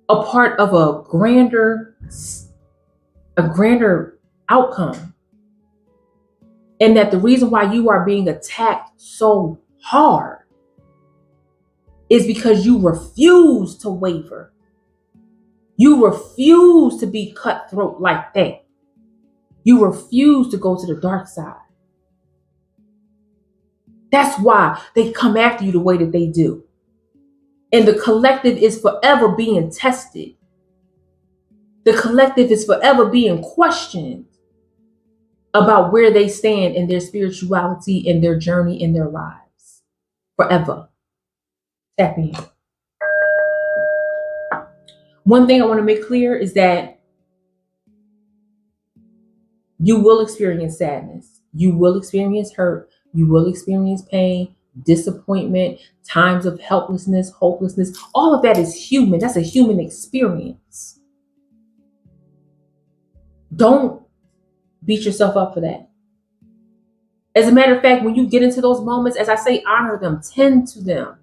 a part of a grander outcome. And that the reason why you are being attacked so hard is because you refuse to waver. You refuse to be cutthroat like that. You refuse to go to the dark side. That's why they come after you the way that they do. And the collective is forever being tested. The collective is forever being questioned about where they stand in their spirituality, in their journey, in their lives. Forever. Tap in. One thing I want to make clear is that you will experience sadness. You will experience hurt. You will experience pain, disappointment, times of helplessness, hopelessness. All of that is human. That's a human experience. Don't beat yourself up for that. As a matter of fact, when you get into those moments, as I say, honor them, tend to them.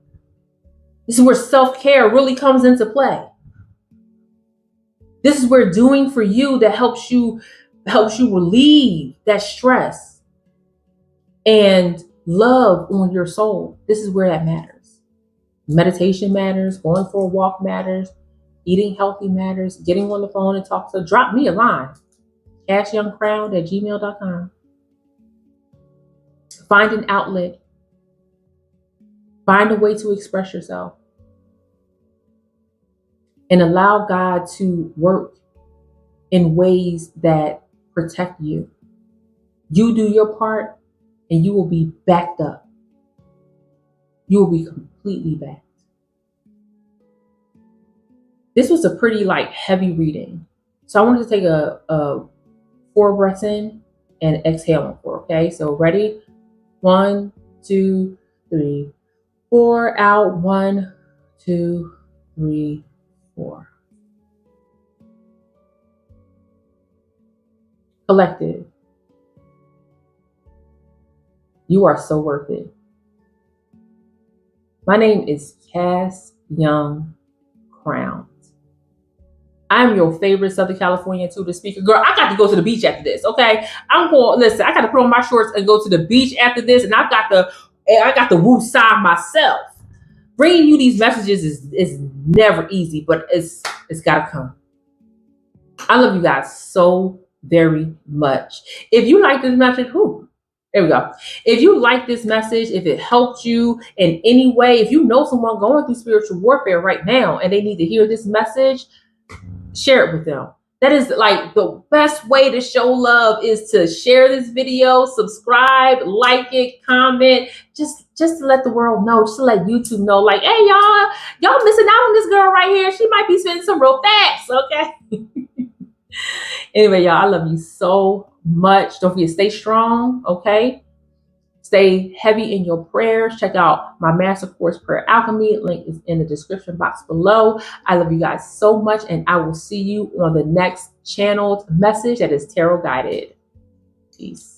This is where self-care really comes into play. This is where doing for you that helps you relieve that stress and love on your soul. This is where that matters. Meditation matters, going for a walk matters, eating healthy matters, getting on the phone and talk to, drop me a line. cashyoungcrowd@gmail.com. Find an outlet. Find a way to express yourself. And allow God to work in ways that protect you. You do your part and you will be backed up. You will be completely backed. This was a pretty heavy reading. So I wanted to take a 4 breaths in and exhale on 4. Okay, so ready? 1, 2, 3, 4 out. 1, 2, 3, 4. Collective, you are so worth it. My name is Cass Young Crown. I'm your favorite Southern California tutor speaker. Girl, I got to go to the beach after this, okay? I'm going, listen, I got to put on my shorts and go to the beach after this, and I got the woo side myself. Bringing you these messages is never easy, but it's got to come. I love you guys so very much. If you like this message, there we go. If you like this message, if it helped you in any way, if you know someone going through spiritual warfare right now and they need to hear this message, share it with them. That is like the best way to show love is to share this video, subscribe, like it, comment, just to let the world know, just to let YouTube know, like, hey, y'all missing out on this girl right here. She might be spending some real facts, okay? Anyway, y'all, I love you so much. Don't forget, stay strong, okay? Stay heavy in your prayers. Check out my master course, Prayer Alchemy. Link is in the description box below. I love you guys so much, and I will see you on the next channeled message that is tarot guided. Peace.